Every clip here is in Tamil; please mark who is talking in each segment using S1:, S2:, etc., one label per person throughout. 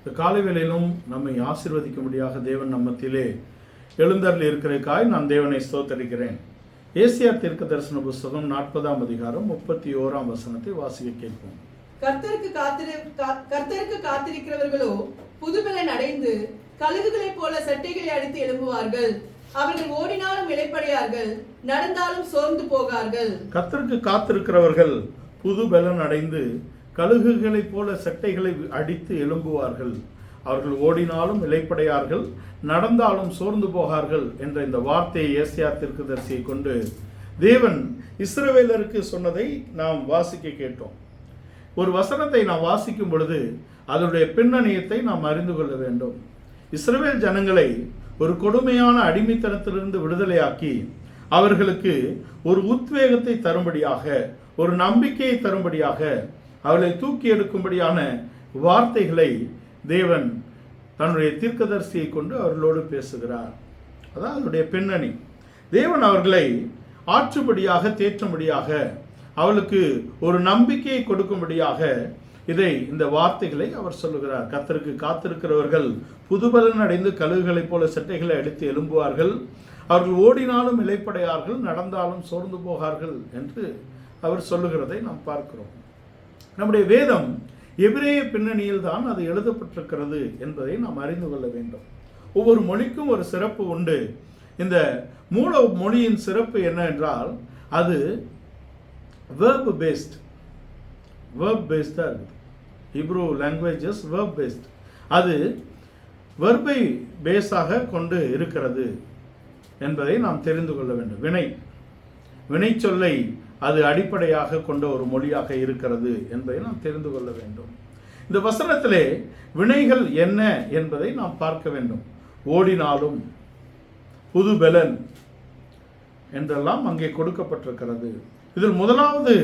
S1: இந்த காலை வேளையிலும் நம்மை ஆசீர்வதிக்கும்படியாக தேவன் நம்மத்திலே எழுந்தருளி இருக்கிறதுக்காய் நான் தேவனை ஸ்தோத்தரிக்கிறேன். ஏசியா தீர்க்க தரிசன புஸ்தகம் 40ஆம் அதிகாரம் 31ஆம் வசனத்தை வாசிக்க கேட்போம்.
S2: கர்த்தருக்கு காத்திருக்கிறவர்களோ புதுபலன் அடைந்து கழுகுகளைப் போல சட்டைகளை அடித்து எழும்புவார்கள். அவர்கள் ஓடினாலும் இளைப்படையார்கள், நடந்தாலும் சோர்ந்து போகார்கள்.
S1: கர்த்தருக்கு காத்திருக்கிறவர்கள் புதுபலன் அடைந்து கழுகுகளைப் போல சட்டைகளை அடித்து எழும்புவார்கள். அவர்கள் ஓடினாலும் இளைப்படையார்கள், நடந்தாலும் சோர்ந்து போகார்கள் என்ற இந்த வார்த்தையை ஏசியா தீர்க்கதரிசியை கொண்டு தேவன் இஸ்ரவேலருக்கு சொன்னதை நாம் வாசிக்க கேட்டோம். ஒரு வசனத்தை நாம் வாசிக்கும் பொழுது அதனுடைய பின்னணியத்தை நாம் அறிந்து கொள்ள வேண்டும். இஸ்ரவேல் ஜனங்களை ஒரு கொடுமையான அடிமைத்தனத்திலிருந்து விடுதலையாக்கி அவர்களுக்கு ஒரு உத்வேகத்தை தரும்படியாக, ஒரு நம்பிக்கையை தரும்படியாக, அவளை தூக்கி எடுக்கும்படியான வார்த்தைகளை தேவன் தன்னுடைய தீர்க்கதரிசியை கொண்டு அவர்களோடு பேசுகிறார். அதான் அதனுடைய பின்னணி. தேவன் அவர்களை ஆற்றும்படியாக, தேற்றும்படியாக, அவளுக்கு ஒரு நம்பிக்கையை கொடுக்கும்படியாக இந்த வார்த்தைகளை அவர் சொல்லுகிறார். கர்த்தருக்கு காத்திருக்கிறவர்கள் புதுபலன் அடைந்து கழுகுகளைப் போல சட்டைகளை அடித்து எழும்புவார்கள். அவர்கள் ஓடினாலும் இளைப்படையார்கள், நடந்தாலும் சோர்ந்து போகார்கள் என்று அவர் சொல்லுகிறதை நாம் பார்க்கிறோம். நம்முடைய வேதம் எபிரேய பின்னணியில் தான் அது எழுதப்பட்டிருக்கிறது என்பதை நாம் அறிந்து கொள்ள வேண்டும். ஒவ்வொரு மொழிக்கும் ஒரு சிறப்பு உண்டு. இந்த மூல மொழியின் சிறப்பு என்ன என்றால் அது verb based தான் இருக்குது. Hebrew languages verb based. அது வெர்பை பேஸாக கொண்டு இருக்கிறது என்பதை நாம் தெரிந்து கொள்ள வேண்டும். வினை சொல்லை அது அடிப்படையாக கொண்ட ஒரு மொழியாக இருக்கிறது என்பதை நாம் தெரிந்து கொள்ள வேண்டும். இந்த வசனத்திலே வினைகள் என்ன என்பதை நாம் பார்க்க வேண்டும். ஓடினாலும், புதுபலன் என்றெல்லாம் அங்கே கொடுக்கப்பட்டிருக்கிறது. இதில் முதலாவது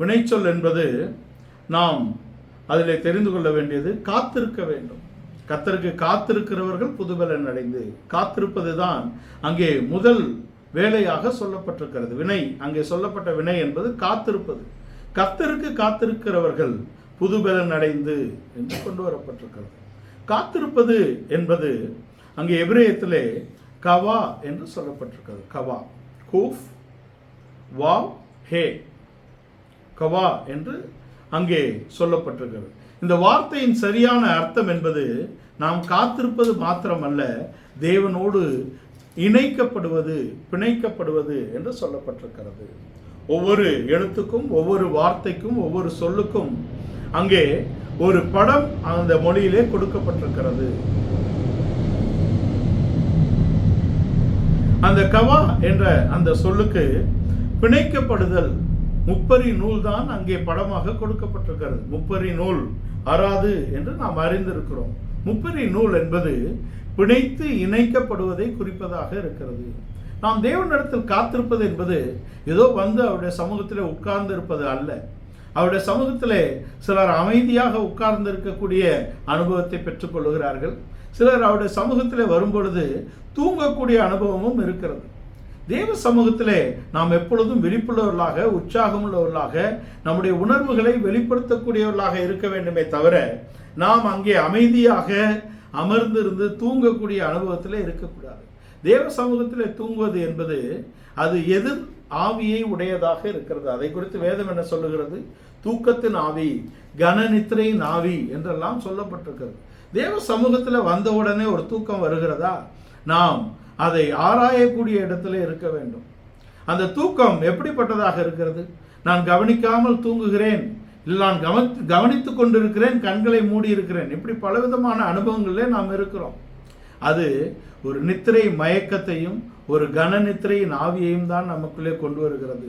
S1: வினைச்சொல் என்பது நாம் அதிலே தெரிந்து கொள்ள வேண்டியது காத்திருக்க வேண்டும். கர்த்தருக்கு காத்திருக்கிறவர்கள் புதுபலன் அடைந்து, காத்திருப்பது தான் அங்கே முதல் வேலையாக சொல்லப்பட்டிருக்கிறது. வினை, அங்கே சொல்லப்பட்ட வினை என்பது காத்திருப்பது. கர்த்தருக்கு காத்திருக்கிறவர்கள் புதுபலன் அடைந்து என்று கொண்டு வரப்பட்டிருக்கிறது. காத்திருப்பது என்பது அங்கே எபிரேயத்திலே கவா என்று சொல்லப்பட்டிருக்கிறது. கவா, கூஃப், வாவ், ஹே, கவா என்று அங்கே சொல்லப்பட்டிருக்கிறது. இந்த வார்த்தையின் சரியான அர்த்தம் என்பது நாம் காத்திருப்பது மாத்திரமல்ல, தேவனோடு இணைக்கப்படுவது, பிணைக்கப்படுவது என்று சொல்லப்பட்டிருக்கிறது. ஒவ்வொரு எழுத்துக்கும், ஒவ்வொரு வார்த்தைக்கும், ஒவ்வொரு சொல்லுக்கும் அங்கே ஒரு படம் அந்த மொழியிலே கொடுக்கப்பட்டிருக்கிறது. அந்த கவா என்ற அந்த சொல்லுக்கு பிணைக்கப்படுதல், முப்பரி நூல் தான் அங்கே படமாக கொடுக்கப்பட்டிருக்கிறது. முப்பரி நூல் அறாது என்று நாம் அறிந்திருக்கிறோம். முப்பரி நூல் என்பது பிணைத்து இணைக்கப்படுவதை குறிப்பதாக இருக்கிறது. நாம் தேவனிடத்தில் காத்திருப்பது என்பது ஏதோ வந்து அவருடைய சமூகத்தில் உட்கார்ந்து இருப்பது அல்ல. அவருடைய சமூகத்திலே சிலர் அமைதியாக உட்கார்ந்து இருக்கக்கூடிய அனுபவத்தை பெற்றுக்கொள்கிறார்கள். சிலர் அவருடைய சமூகத்திலே வரும்பொழுது தூங்கக்கூடிய அனுபவமும் இருக்கிறது. தேவ சமூகத்திலே நாம் எப்பொழுதும் விழிப்புள்ளவர்களாக, உற்சாகமுள்ளவர்களாக, நம்முடைய உணர்வுகளை வெளிப்படுத்தக்கூடியவர்களாக இருக்க வேண்டுமே தவிர நாம் அங்கே அமைதியாக அமர்ந்திருந்து தூங்கக்கூடிய அனுபவத்தில் இருக்கக்கூடாது. தேவ சமூகத்தில் தூங்குவது என்பது அது எதிர் ஆவியை உடையதாக இருக்கிறது. அதை குறித்து வேதம் என்ன சொல்லுகிறது? தூக்கத்தின் ஆவி, கனநித்திரையின் ஆவி என்றெல்லாம் சொல்லப்பட்டிருக்கிறது. தேவ சமூகத்தில் வந்தவுடனே ஒரு தூக்கம் வருகிறதா? நாம் அதை ஆராயக்கூடிய இடத்துல இருக்க வேண்டும். அந்த தூக்கம் எப்படிப்பட்டதாக இருக்கிறது? நான் கவனிக்காமல் தூங்குகிறேன், இல்லை நான் கவனித்து கொண்டிருக்கிறேன், கண்களை மூடி இருக்கிறேன், இப்படி பலவிதமான அனுபவங்களிலே நாம் இருக்கிறோம். அது ஒரு நித்திரை மயக்கத்தையும் ஒரு கன நித்திரையின் ஆவியையும் தான் நமக்குள்ளே கொண்டு வருகிறது.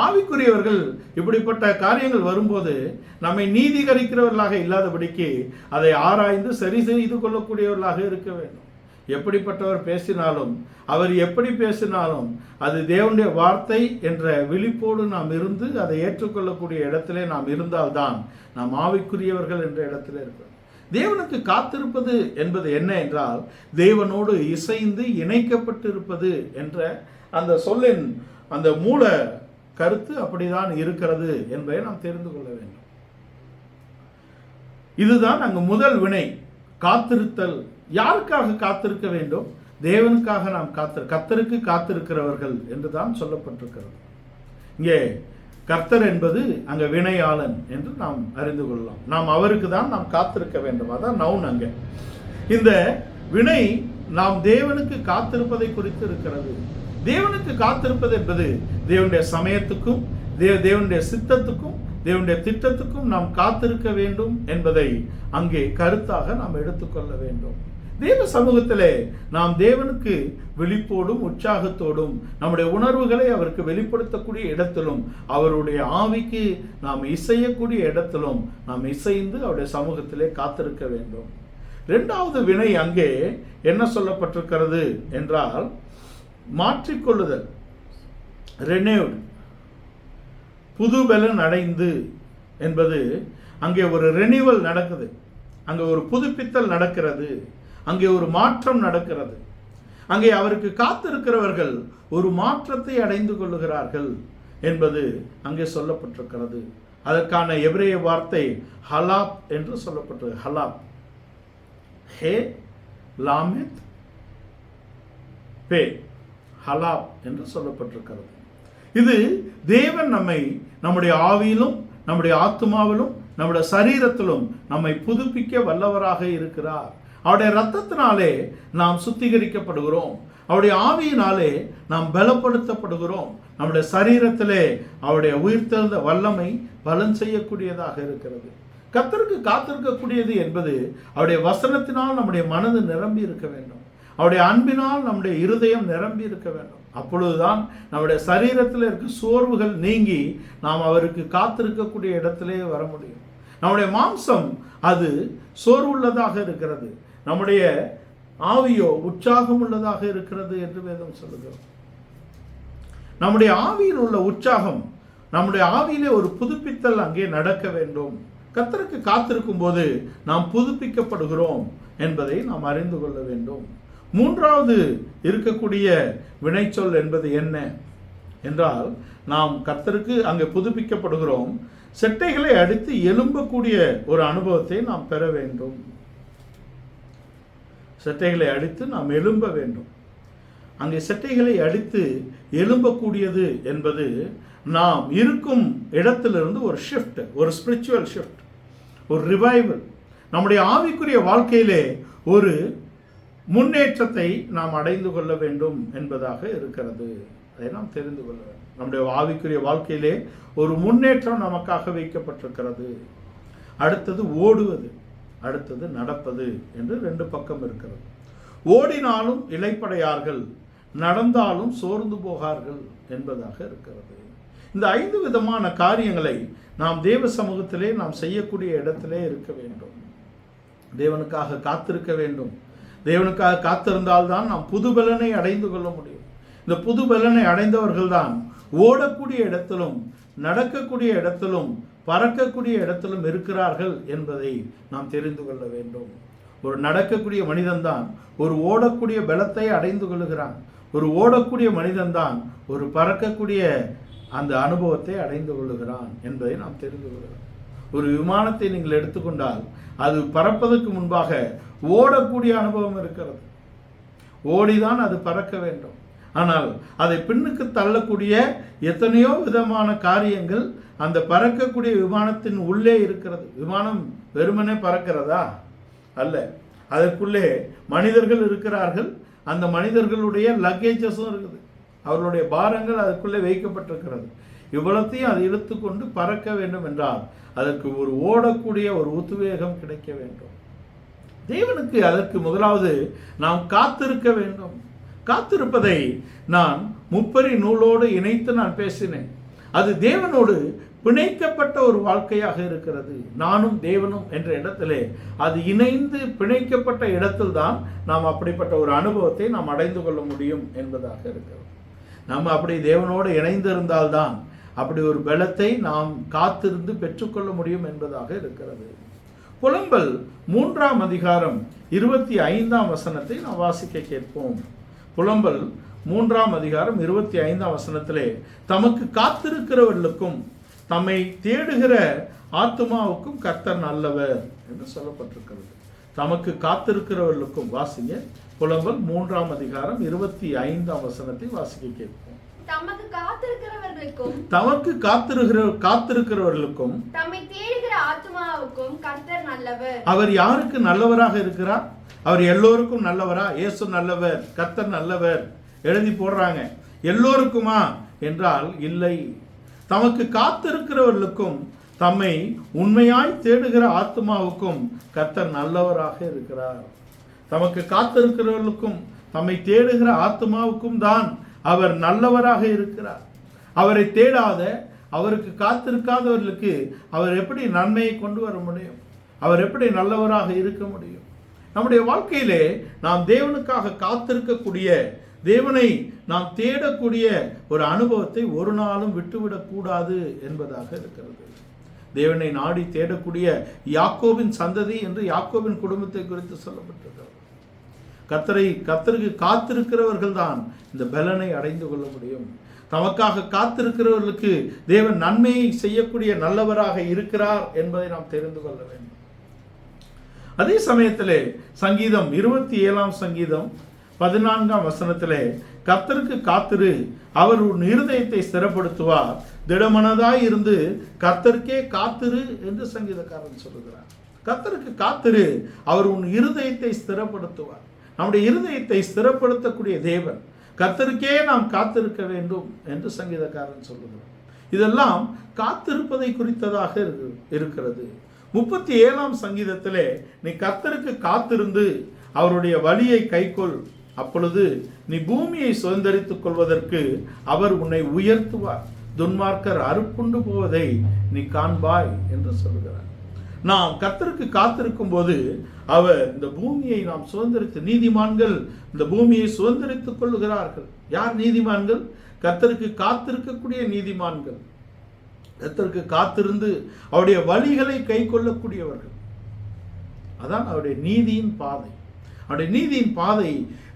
S1: ஆவிக்குரியவர்கள் இப்படிப்பட்ட காரியங்கள் வரும்போது நம்மை நீதிகரிக்கிறவர்களாக இல்லாதபடிக்கு அதை ஆராய்ந்து சரி செய்து கொள்ளக்கூடியவர்களாக இருக்க வேண்டும். எப்படிப்பட்டவர் பேசினாலும், அவர் எப்படி பேசினாலும் அது தேவனுடைய வார்த்தை என்ற விழிப்போடு நாம் இருந்து அதை ஏற்றுக்கொள்ளக்கூடிய இடத்திலே நாம் இருந்தால்தான் நாம் ஆவிக்குரியவர்கள் என்ற இடத்துல இருக்கிறோம். தேவனுக்கு காத்திருப்பது என்பது என்ன என்றால் தேவனோடு இசைந்து இணைக்கப்பட்டு இருப்பது என்ற அந்த சொல்லின் அந்த மூல கருத்து அப்படிதான் இருக்கிறது என்பதை நாம் தெரிந்து கொள்ள வேண்டும். இதுதான் அங்கு முதல் வினை. காத்திருத்தல். யாருக்காக காத்திருக்க வேண்டும்? தேவனுக்காக நாம் கர்த்தருக்கு காத்திருக்கிறவர்கள் என்றுதான் சொல்லப்பட்டிருக்கிறது. இங்கே கர்த்தர் என்பது அங்க வினையாளன் என்று நாம் அறிந்து கொள்ளலாம். நாம் அவருக்கு தான் நாம் காத்திருக்க வேண்டும். அதான் நவுன். அங்க இந்த வினை நாம் தேவனுக்கு காத்திருப்பதை குறித்து இருக்கிறது. தேவனுக்கு காத்திருப்பது என்பது தேவனுடைய சமயத்துக்கும் தேவனுடைய சித்தத்துக்கும் தேவனுடைய திட்டத்துக்கும் நாம் காத்திருக்க வேண்டும் என்பதை அங்கே கருத்தாக நாம் எடுத்துக்கொள்ள வேண்டும். தேவ சமூகத்திலே நாம் தேவனுக்கு விழிப்போடும் உற்சாகத்தோடும் நம்முடைய உணர்வுகளை அவருக்கு வெளிப்படுத்தக்கூடிய இடத்திலும் அவருடைய ஆவிக்கு நாம் இசையக்கூடிய இடத்திலும் நாம் இசைந்து அவருடைய சமூகத்திலே காத்திருக்க வேண்டும். இரண்டாவது வினை அங்கே என்ன சொல்லப்பட்டிருக்கிறது என்றால் மாற்றிக்கொள்ளுதல், ரெனியூட், புது பலன் அடைந்து என்பது. அங்கே ஒரு ரெனியூவல் நடக்குது, அங்கே ஒரு புதுப்பித்தல் நடக்கிறது, அங்கே ஒரு மாற்றம் நடக்கிறது. அங்கே அவருக்கு காத்திருக்கிறவர்கள் ஒரு மாற்றத்தை அடைந்து கொள்ளுகிறார்கள் என்பது அங்கே சொல்லப்பட்டிருக்கிறது. அதற்கான எபிரேய வார்த்தை ஹலாப் என்று சொல்லப்பட்டது. ஹலாப், ஹே லாமெத் பே, ஹலாப் என்று சொல்லப்பட்டிருக்கிறது. இது தேவன் நம்மை நம்முடைய ஆவியிலும் நம்முடைய ஆத்மாவிலும் நம்முடைய சரீரத்திலும் நம்மை புதுப்பிக்க வல்லவராக இருக்கிறார். அவருடைய இரத்தத்தினாலே நாம் சுத்திகரிக்கப்படுகிறோம். அவருடைய ஆவியினாலே நாம் பலப்படுத்தப்படுகிறோம். நம்முடைய சரீரத்திலே அவருடைய உயிர்த்தெழுந்த வல்லமை பலன் செய்யக்கூடியதாக இருக்கிறது. கர்த்தருக்கு காத்திருக்கக்கூடியது என்பது அவருடைய வசனத்தினால் நம்முடைய மனது நிரம்பி இருக்க வேண்டும். அவருடைய அன்பினால் நம்முடைய இருதயம் நிரம்பி இருக்க வேண்டும். அப்பொழுதுதான் நம்முடைய சரீரத்தில் இருக்க சோர்வுகள் நீங்கி நாம் அவருக்கு காத்திருக்கக்கூடிய இடத்திலே வர முடியும். நம்முடைய மாம்சம் அது சோர்வுள்ளதாக இருக்கிறது, நம்முடைய ஆவியோ உற்சாகம் உள்ளதாக இருக்கிறது என்று வேதம் சொல்லுகிறோம். நம்முடைய ஆவியில் உள்ள உற்சாகம், நம்முடைய ஆவியிலே ஒரு புதுப்பித்தல் அங்கே நடக்க வேண்டும். கர்த்தருக்கு காத்திருக்கும் போது நாம் புதுப்பிக்கப்படுகிறோம் என்பதை நாம் அறிந்து கொள்ள வேண்டும். மூன்றாவது இருக்கக்கூடிய வினைச்சொல் என்பது என்ன என்றால், நாம் கர்த்தருக்கு அங்கே புதுப்பிக்கப்படுகிறோம். செட்டைகளை அடித்து எழும்பக்கூடிய ஒரு அனுபவத்தை நாம் பெற வேண்டும். செட்டைகளை அடித்து நாம் எழும்ப வேண்டும். அங்கே செட்டைகளை அடித்து எழும்பக்கூடியது என்பது நாம் இருக்கும் இடத்திலிருந்து ஒரு ஷிஃப்ட், ஒரு ஸ்பிரிச்சுவல் ஷிஃப்ட், ஒரு ரிவைவல். நம்முடைய ஆவிக்குரிய வாழ்க்கையிலே ஒரு முன்னேற்றத்தை நாம் அடைந்து கொள்ள வேண்டும் என்பதாக இருக்கிறது. அதை நாம் தெரிந்து கொள்ள வேண்டும். நம்முடைய ஆவிக்குரிய வாழ்க்கையிலே ஒரு முன்னேற்றம் நமக்காக வைக்கப்பட்டிருக்கிறது. அடுத்தது ஓடுவது, அடுத்தது நடப்பது என்று ரெண்டு பக்கம் இருக்கிறது. ஓடினாலும் இளைப்படையார்கள், நடந்தாலும் சோர்ந்து போகார்கள் என்பதாக இருக்கிறது. இந்த 5 விதமான காரியங்களை நாம் தேவ சமூகத்திலே நாம் செய்யக்கூடிய இடத்திலே இருக்க வேண்டும். தேவனுக்காக காத்திருக்க வேண்டும். தேவனுக்காக காத்திருந்தால்தான் நாம் புது பலனை அடைந்து கொள்ள முடியும். இந்த புது பலனை அடைந்தவர்கள் தான் ஓடக்கூடிய இடத்திலும் நடக்கக்கூடிய இடத்திலும் பறக்கக்கூடிய இடத்திலும் இருக்கிறார்கள் என்பதை நாம் தெரிந்து கொள்ள வேண்டும். ஒரு நடக்கக்கூடிய மனிதன்தான் ஒரு ஓடக்கூடிய பலத்தை அடைந்து கொள்கிறான். ஒரு ஓடக்கூடிய மனிதன்தான் ஒரு பறக்கக்கூடிய அந்த அனுபவத்தை அடைந்து கொள்ளுகிறான் என்பதை நாம் தெரிந்து கொள்கிறோம். ஒரு விமானத்தை நீங்கள் எடுத்துக்கொண்டால் அது பறப்பதற்கு முன்பாக ஓடக்கூடிய அனுபவம் இருக்கிறது. ஓடிதான் அது பறக்க வேண்டும். ஆனால் அதை பின்னுக்கு தள்ளக்கூடிய எத்தனையோ விதமான காரியங்கள் அந்த பறக்கக்கூடிய விமானத்தின் உள்ளே இருக்கிறது. விமானம் வெறுமனே பறக்கிறதா? அல்ல, அதற்குள்ளே மனிதர்கள் இருக்கிறார்கள். அந்த மனிதர்களுடைய லக்கேஜஸும் இருக்குது. அவர்களுடைய பாரங்கள் அதற்குள்ளே வைக்கப்பட்டிருக்கிறது. இவ்வளத்தையும் அதை இழுத்து கொண்டு பறக்க வேண்டும் என்றால் அதற்கு ஒரு ஓடக்கூடிய ஒரு உத்வேகம் கிடைக்க வேண்டும். தேவனுக்கு அதற்கு முதலாவது நாம் காத்திருக்க வேண்டும். காத்திருப்பதை நான் முப்பரி நூலோடு இணைத்து நான் பேசினேன். அது தேவனோடு பிணைக்கப்பட்ட ஒரு வாழ்க்கையாக இருக்கிறது. நானும் தேவனும் என்ற இடத்திலே அது இணைந்து பிணைக்கப்பட்ட இடத்தில் தான் நாம் அப்படிப்பட்ட ஒரு அனுபவத்தை நாம் அடைந்து கொள்ள முடியும் என்பதாக இருக்கிறது. நம்ம அப்படி தேவனோடு இணைந்து இருந்தால்தான் அப்படி ஒரு பலத்தை நாம் காத்திருந்து பெற்றுக்கொள்ள முடியும் என்பதாக இருக்கிறது. புலம்பல் 3ஆம் அதிகாரம் 25ஆம் வசனத்தை நாம் வாசிக்க கேட்போம். புலம்பல் 3ஆம் அதிகாரம் 25ஆம் வசனத்திலே, தமக்கு காத்திருக்கிறவர்களுக்கும் தம்மை தேடுகிற ஆத்துமாவுக்கும் கர்த்தர் நல்லவர் என்று சொல்லப்பட்டிருக்கிறது. தமக்கு காத்திருக்கிறவர்களுக்கும், வாசிங்க புலம்பல் 3ஆம் அதிகாரம் 25ஆம் வசனத்தை வாசிக்க கேட்போம்.
S3: தமக்கு
S1: காத்திருக்கிறவர்களுக்கும்
S3: தம்மை தேடுகிற ஆத்துமாவுக்கும் கர்த்தர் நல்லவர்.
S1: அவர் யாருக்கு நல்லவராக இருக்கிறார்? அவர் எல்லோருக்கும் நல்லவரா? இயேசு நல்லவர், கர்த்தர் நல்லவர் எழுதி போடுறாங்க. எல்லோருக்குமா என்றால் இல்லை. தமக்கு காத்திருக்கிறவர்களுக்கும் தம்மை உண்மையாய் தேடுகிற ஆத்மாவுக்கும் கர்த்தர் நல்லவராக இருக்கிறார். தமக்கு காத்திருக்கிறவர்களுக்கும் தம்மை தேடுகிற ஆத்மாவுக்கும் தான் அவர் நல்லவராக இருக்கிறார். அவரை தேடாத, அவருக்கு காத்திருக்காதவர்களுக்கு அவர் எப்படி நன்மையை கொண்டு வர முடியும்? அவர் எப்படி நல்லவராக இருக்க முடியும்? நம்முடைய வாழ்க்கையிலே நாம் தேவனுக்காக காத்திருக்கக்கூடிய, தேவனை நாம் தேடக்கூடிய ஒரு அனுபவத்தை ஒரு நாளும் விட்டுவிடக்கூடாது என்பதாக இருக்கிறது. தேவனை நாடி தேடக்கூடிய யாக்கோபின் சந்ததி என்று யாக்கோபின் குடும்பத்தை குறித்து சொல்லப்பட்டிருக்கிறது. கர்த்தருக்கு காத்திருக்கிறவர்கள் தான் இந்த பலனை அடைந்து கொள்ள முடியும். தமக்காக காத்திருக்கிறவர்களுக்கு தேவன் நன்மையை செய்யக்கூடிய நல்லவராக இருக்கிறார் என்பதை நாம் தெரிந்து கொள்ள வேண்டும். அதே சமயத்திலே சங்கீதம் 27ஆம் சங்கீதம் 14ஆம் வசனத்திலே கர்த்தருக்கு காத்திரு, அவர் உன் இருதயத்தை ஸ்திரப்படுத்துவார், திடமனதாய் இருந்து கர்த்தருக்கே காத்திரு என்று சங்கீதக்காரன் சொல்லுகிறார். கர்த்தருக்கு காத்திரு, அவர் உன் இருதயத்தை ஸ்திரப்படுத்துவார். நம்முடைய இருதயத்தை ஸ்திரப்படுத்தக்கூடிய தேவன், கர்த்தருக்கே நாம் காத்திருக்க வேண்டும் என்று சங்கீதக்காரன் சொல்லுகிறார். இதெல்லாம் காத்திருப்பதை குறித்ததாக இருக்கிறது. 37ஆம் சங்கீதத்திலே நீ கர்த்தருக்கு காத்திருந்து அவருடைய வழியை கைக்கொள், அப்பொழுது நீ பூமியை சுதந்தரித்துக் கொள்வதற்கு அவர் உன்னை உயர்த்துவார், துன்மார்க்கர் அறுப்புண்டு போவதை நீ காண்பாய் என்று சொல்கிறார். நாம் கர்த்தருக்கு காத்திருக்கும் போது அவர் இந்த பூமியை நாம் சுதந்திரித்து, நீதிமான்கள் இந்த பூமியை சுதந்திரித்துக் கொள்ளுகிறார்கள். யார் நீதிமான்கள்? கர்த்தருக்கு காத்திருக்கக்கூடிய நீதிமான்கள், கர்த்தருக்கு காத்திருந்து அவருடைய வழிகளை கை கொள்ளக்கூடியவர்கள். அதான் அவருடைய நீதியின் பாதை. அவருடைய நீதியின் பாதை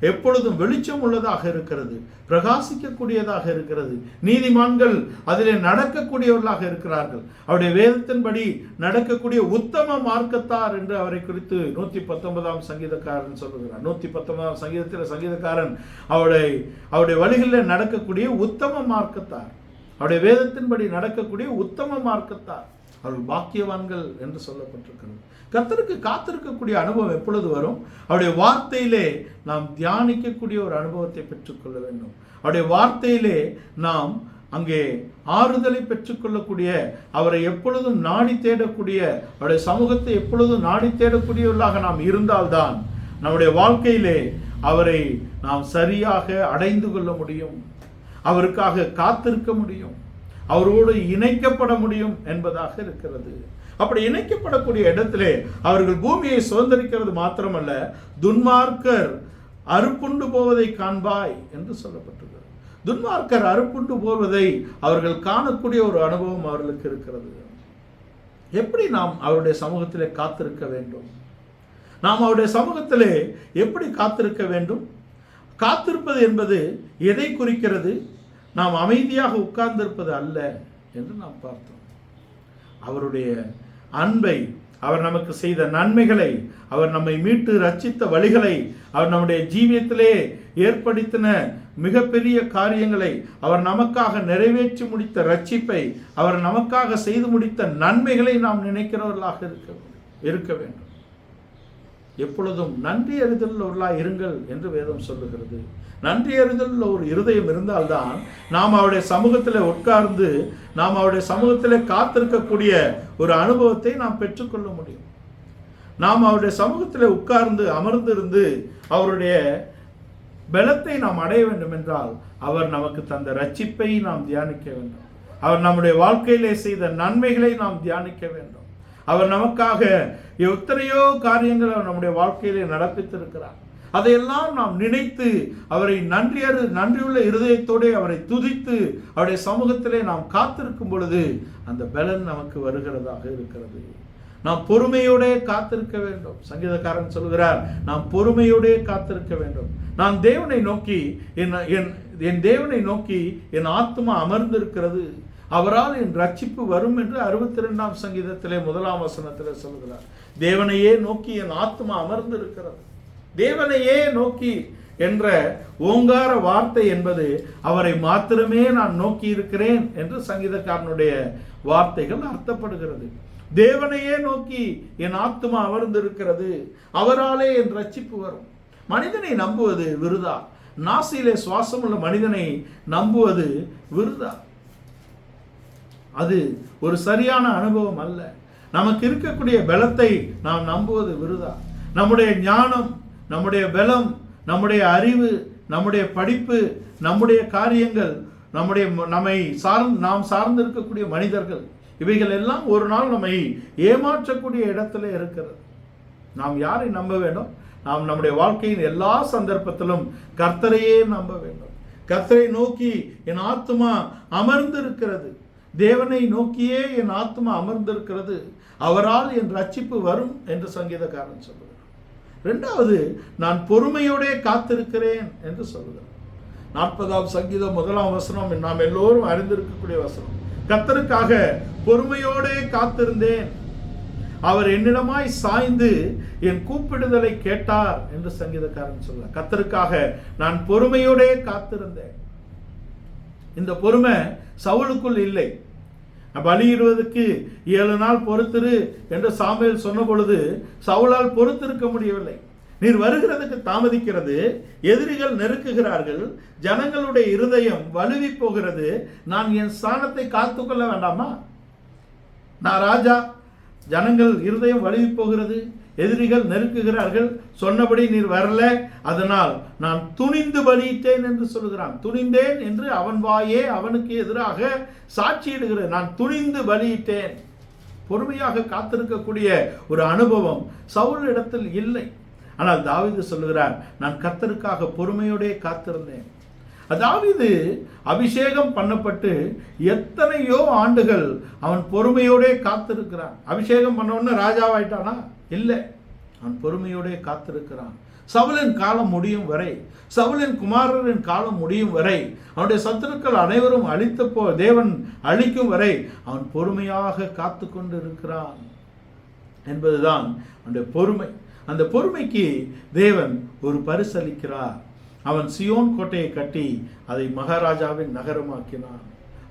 S1: எப்பொழுதும் வெளிச்சம் உள்ளதாக இருக்கிறது, பிரகாசிக்கக்கூடியதாக இருக்கிறது. நீதிமான்கள் அதிலே நடக்கக்கூடியவர்களாக இருக்கிறார்கள். அவருடைய வேதத்தின்படி நடக்கக்கூடிய உத்தம மார்க்கத்தார் என்று அவரை குறித்து 119ஆம் சங்கீதக்காரன் சொல்லுகிறார். 119ஆம் சங்கீதத்தில் சங்கீதக்காரன் அவருடைய வழிகளில் நடக்கக்கூடிய உத்தம மார்க்கத்தார், அவருடைய வேதத்தின்படி நடக்கக்கூடிய உத்தம மார்க்கத்தார், அவர்கள் பாக்கியவான்கள் என்று சொல்லப்பட்டிருக்கிறது. கர்த்தருக்கு காத்திருக்கக்கூடிய அனுபவம் எப்பொழுது வரும்? அவருடைய வார்த்தையிலே நாம் தியானிக்கக்கூடிய ஒரு அனுபவத்தை பெற்றுக்கொள்ள வேண்டும். அவருடைய வார்த்தையிலே நாம் அங்கே ஆறுதலை பெற்றுக்கொள்ளக்கூடிய, அவரை எப்பொழுதும் நாடி தேடக்கூடிய, அவருடைய சமூகத்தை எப்பொழுதும் நாடி தேடக்கூடியவர்களாக நாம் இருந்தால்தான் நம்முடைய வாழ்க்கையிலே அவரை நாம் சரியாக அடைந்து கொள்ள முடியும், அவருக்காக காத்திருக்க முடியும், அவரோடு இணைக்கப்பட முடியும் என்பதாக இருக்கிறது. அப்படி இணைக்கப்படக்கூடிய இடத்திலே அவர்கள் பூமியை சுதந்திரிக்கிறது மாத்திரமல்ல, துன்மார்க்கர் அறுப்புண்டு போவதை காண்பாய் என்று சொல்லப்பட்டிருக்கிறது. துன்மார்க்கர் அறுப்புண்டு போவதை அவர்கள் காணக்கூடிய ஒரு அனுபவம் அவர்களுக்கு இருக்கிறது. எப்படி நாம் அவருடைய சமூகத்திலே காத்திருக்க வேண்டும்? நாம் அவருடைய சமூகத்திலே எப்படி காத்திருக்க வேண்டும்? காத்திருப்பது என்பது எதை குறிக்கிறது? நாம் அமைதியாக உட்கார்ந்திருப்பது அல்ல என்று நாம் பார்த்தோம். அவருடைய அன்பை, அவர் நமக்கு செய்த நன்மைகளை, அவர் நம்மை மீட்டு ரட்சித்த வழிகளை, அவர் நம்முடைய ஜீவியத்திலே ஏற்படுத்தின மிகப்பெரிய காரியங்களை, அவர் நமக்காக நிறைவேற்றி முடித்த ரட்சிப்பை, அவர் நமக்காக செய்து முடித்த நன்மைகளை நாம் நினைக்கிறவர்களாக இருக்க வேண்டும். எப்பொழுதும் நன்றி அறிதலுள்ளவர்களாக இருங்கள் என்று வேதம் சொல்லுகிறது. நன்றி அறிதல் ஒரு இருதயம் இருந்தால்தான் நாம் அவருடைய சமூகத்தில் உட்கார்ந்து நாம் அவருடைய சமூகத்தில் காத்திருக்கக்கூடிய ஒரு அனுபவத்தை நாம் பெற்றுக்கொள்ள முடியும். நாம் அவருடைய சமூகத்தில் உட்கார்ந்து அமர்ந்திருந்து அவருடைய பலத்தை நாம் அடைய வேண்டும் என்றால் அவர் நமக்கு தந்த ரட்சிப்பை நாம் தியானிக்க வேண்டும். அவர் நம்முடைய வாழ்க்கையிலே செய்த நன்மைகளை நாம் தியானிக்க வேண்டும். அவர் நமக்காக எத்தனையோ காரியங்கள் அவர் நம்முடைய வாழ்க்கையிலே நடப்பித்திருக்கிறார். அதையெல்லாம் நாம் நினைத்து அவரை நன்றியுள்ள இருதயத்தோடு அவரை துதித்து அவருடைய சமூகத்திலே நாம் காத்திருக்கும் பொழுது அந்த பலன் நமக்கு வருகிறதாக இருக்கிறது. நாம் பொறுமையோடே காத்திருக்க வேண்டும். சங்கீதக்காரன் சொல்கிறார், நாம் பொறுமையோடே காத்திருக்க வேண்டும். நான் தேவனை நோக்கி என் தேவனை நோக்கி என் ஆத்மா அமர்ந்திருக்கிறது. அவரால் என் ரட்சிப்பு வரும் என்று 62ஆம் சங்கீதத்திலே 1ஆம் வசனத்திலே சொல்கிறார். தேவனையே நோக்கி என் ஆத்மா அமர்ந்திருக்கிறது. தேவனையே நோக்கி என்ற ஓங்கார வார்த்தை என்பது அவரை மாத்திரமே நான் நோக்கி இருக்கிறேன் என்று சங்கீதக்காரனுடைய வார்த்தைகள் அர்த்தப்படுகிறது. தேவனையே நோக்கி என் ஆத்மா அமர்ந்திருக்கிறது, அவராலே என் ரட்சிப்பு வரும். மனிதனை நம்புவது விருதா. நாசியிலே சுவாசம் உள்ள மனிதனை நம்புவது விருதா. அது ஒரு சரியான அனுபவம் அல்ல. நமக்கு இருக்கக்கூடிய பலத்தை நாம் நம்புவது விருதா. நம்முடைய ஞானம், நம்முடைய பலம், நம்முடைய அறிவு, நம்முடைய படிப்பு, நம்முடைய காரியங்கள், நாம் சார்ந்திருக்கக்கூடிய மனிதர்கள், இவைகள் எல்லாம் ஒரு நாள் நம்மை ஏமாற்றக்கூடிய இடத்துல இருக்கிறது. நாம் யாரை நம்ப வேண்டும்? நாம் நம்முடைய வாழ்க்கையின் எல்லா சந்தர்ப்பத்திலும் கர்த்தரையே நம்ப வேண்டும். கர்த்தரை நோக்கி என் ஆத்துமா அமர்ந்திருக்கிறது, தேவனை நோக்கியே என் ஆத்துமா அமர்ந்திருக்கிறது, அவரால் என் ரட்சிப்பு வரும் என்று சங்கீதக்காரன் சொல்லுகிறார். இரண்டாவது, நான் பொறுமையோடே காத்திருக்கிறேன் என்று சொல்லுகிறார். 40ஆம் சங்கீதம் 1ஆம் வசனம் நாம் எல்லோரும் அறிந்திருக்கக்கூடிய வசனம். கர்த்தருக்காக பொறுமையோடே காத்திருந்தேன், அவர் என்னிடமாய் சாய்ந்து என் கூப்பிடுதலை கேட்டார் என்று சங்கீதக்காரன் சொல்றார். கர்த்தருக்காக நான் பொறுமையோடே காத்திருந்தேன். இந்த பொறுமை சவுலுக்குள் இல்லை. பலியிடுவதற்கு 7 நாள் பொறுத்திரு என்று சாமுவேல் சொன்ன பொழுது சவுலால் பொறுத்திருக்க முடியவில்லை. நீர் வருகிறதுக்கு தாமதிக்கிறது, எதிரிகள் நெருக்குகிறார்கள், ஜனங்களுடைய இருதயம் வலுவி போகிறது, நான் என் ஸ்தானத்தை காத்துக்கொள்ள வேண்டாமா? நான் ராஜா, ஜனங்கள் இருதயம் வலுவி போகிறது, எதிரிகள் நெருக்குகிறார்கள், சொன்னபடி நீர் வரல, அதனால் நான் துணிந்து பலியிட்டேன் என்று சொல்கிறான். துணிந்தேன் என்று அவன் வாயே அவனுக்கு எதிராக சாட்சியிடுகிறேன். நான் துணிந்து பலியிட்டேன். பொறுமையாக காத்திருக்கக்கூடிய ஒரு அனுபவம் சவுல் இடத்தில் இல்லை. ஆனால் தாவீது சொல்லுகிறார், நான் கர்த்தருக்காக பொறுமையோடே காத்திருந்தேன். தாவீது அபிஷேகம் பண்ணப்பட்டு எத்தனையோ ஆண்டுகள் அவன் பொறுமையோடே காத்திருக்கிறான். அபிஷேகம் பண்ண உடனே ராஜாவாயிட்டானா? இல்லை, அவன் பொறுமையோடே காத்திருக்கிறான். சவுலின் காலம் முடியும் வரை, சவுலின் குமாரரின் காலம் முடியும் வரை, அவனுடைய சத்துருக்கள் அனைவரும் தேவன் அழிக்கும் வரை அவன் பொறுமையாக காத்து கொண்டு இருக்கிறான் என்பதுதான் அவனுடைய பொறுமை. அந்த பொறுமைக்கு தேவன் ஒரு பரிசு அளிக்கிறார். அவன் சியோன் கோட்டையை கட்டி அதை மகாராஜாவின் நகரமாக்கினான்.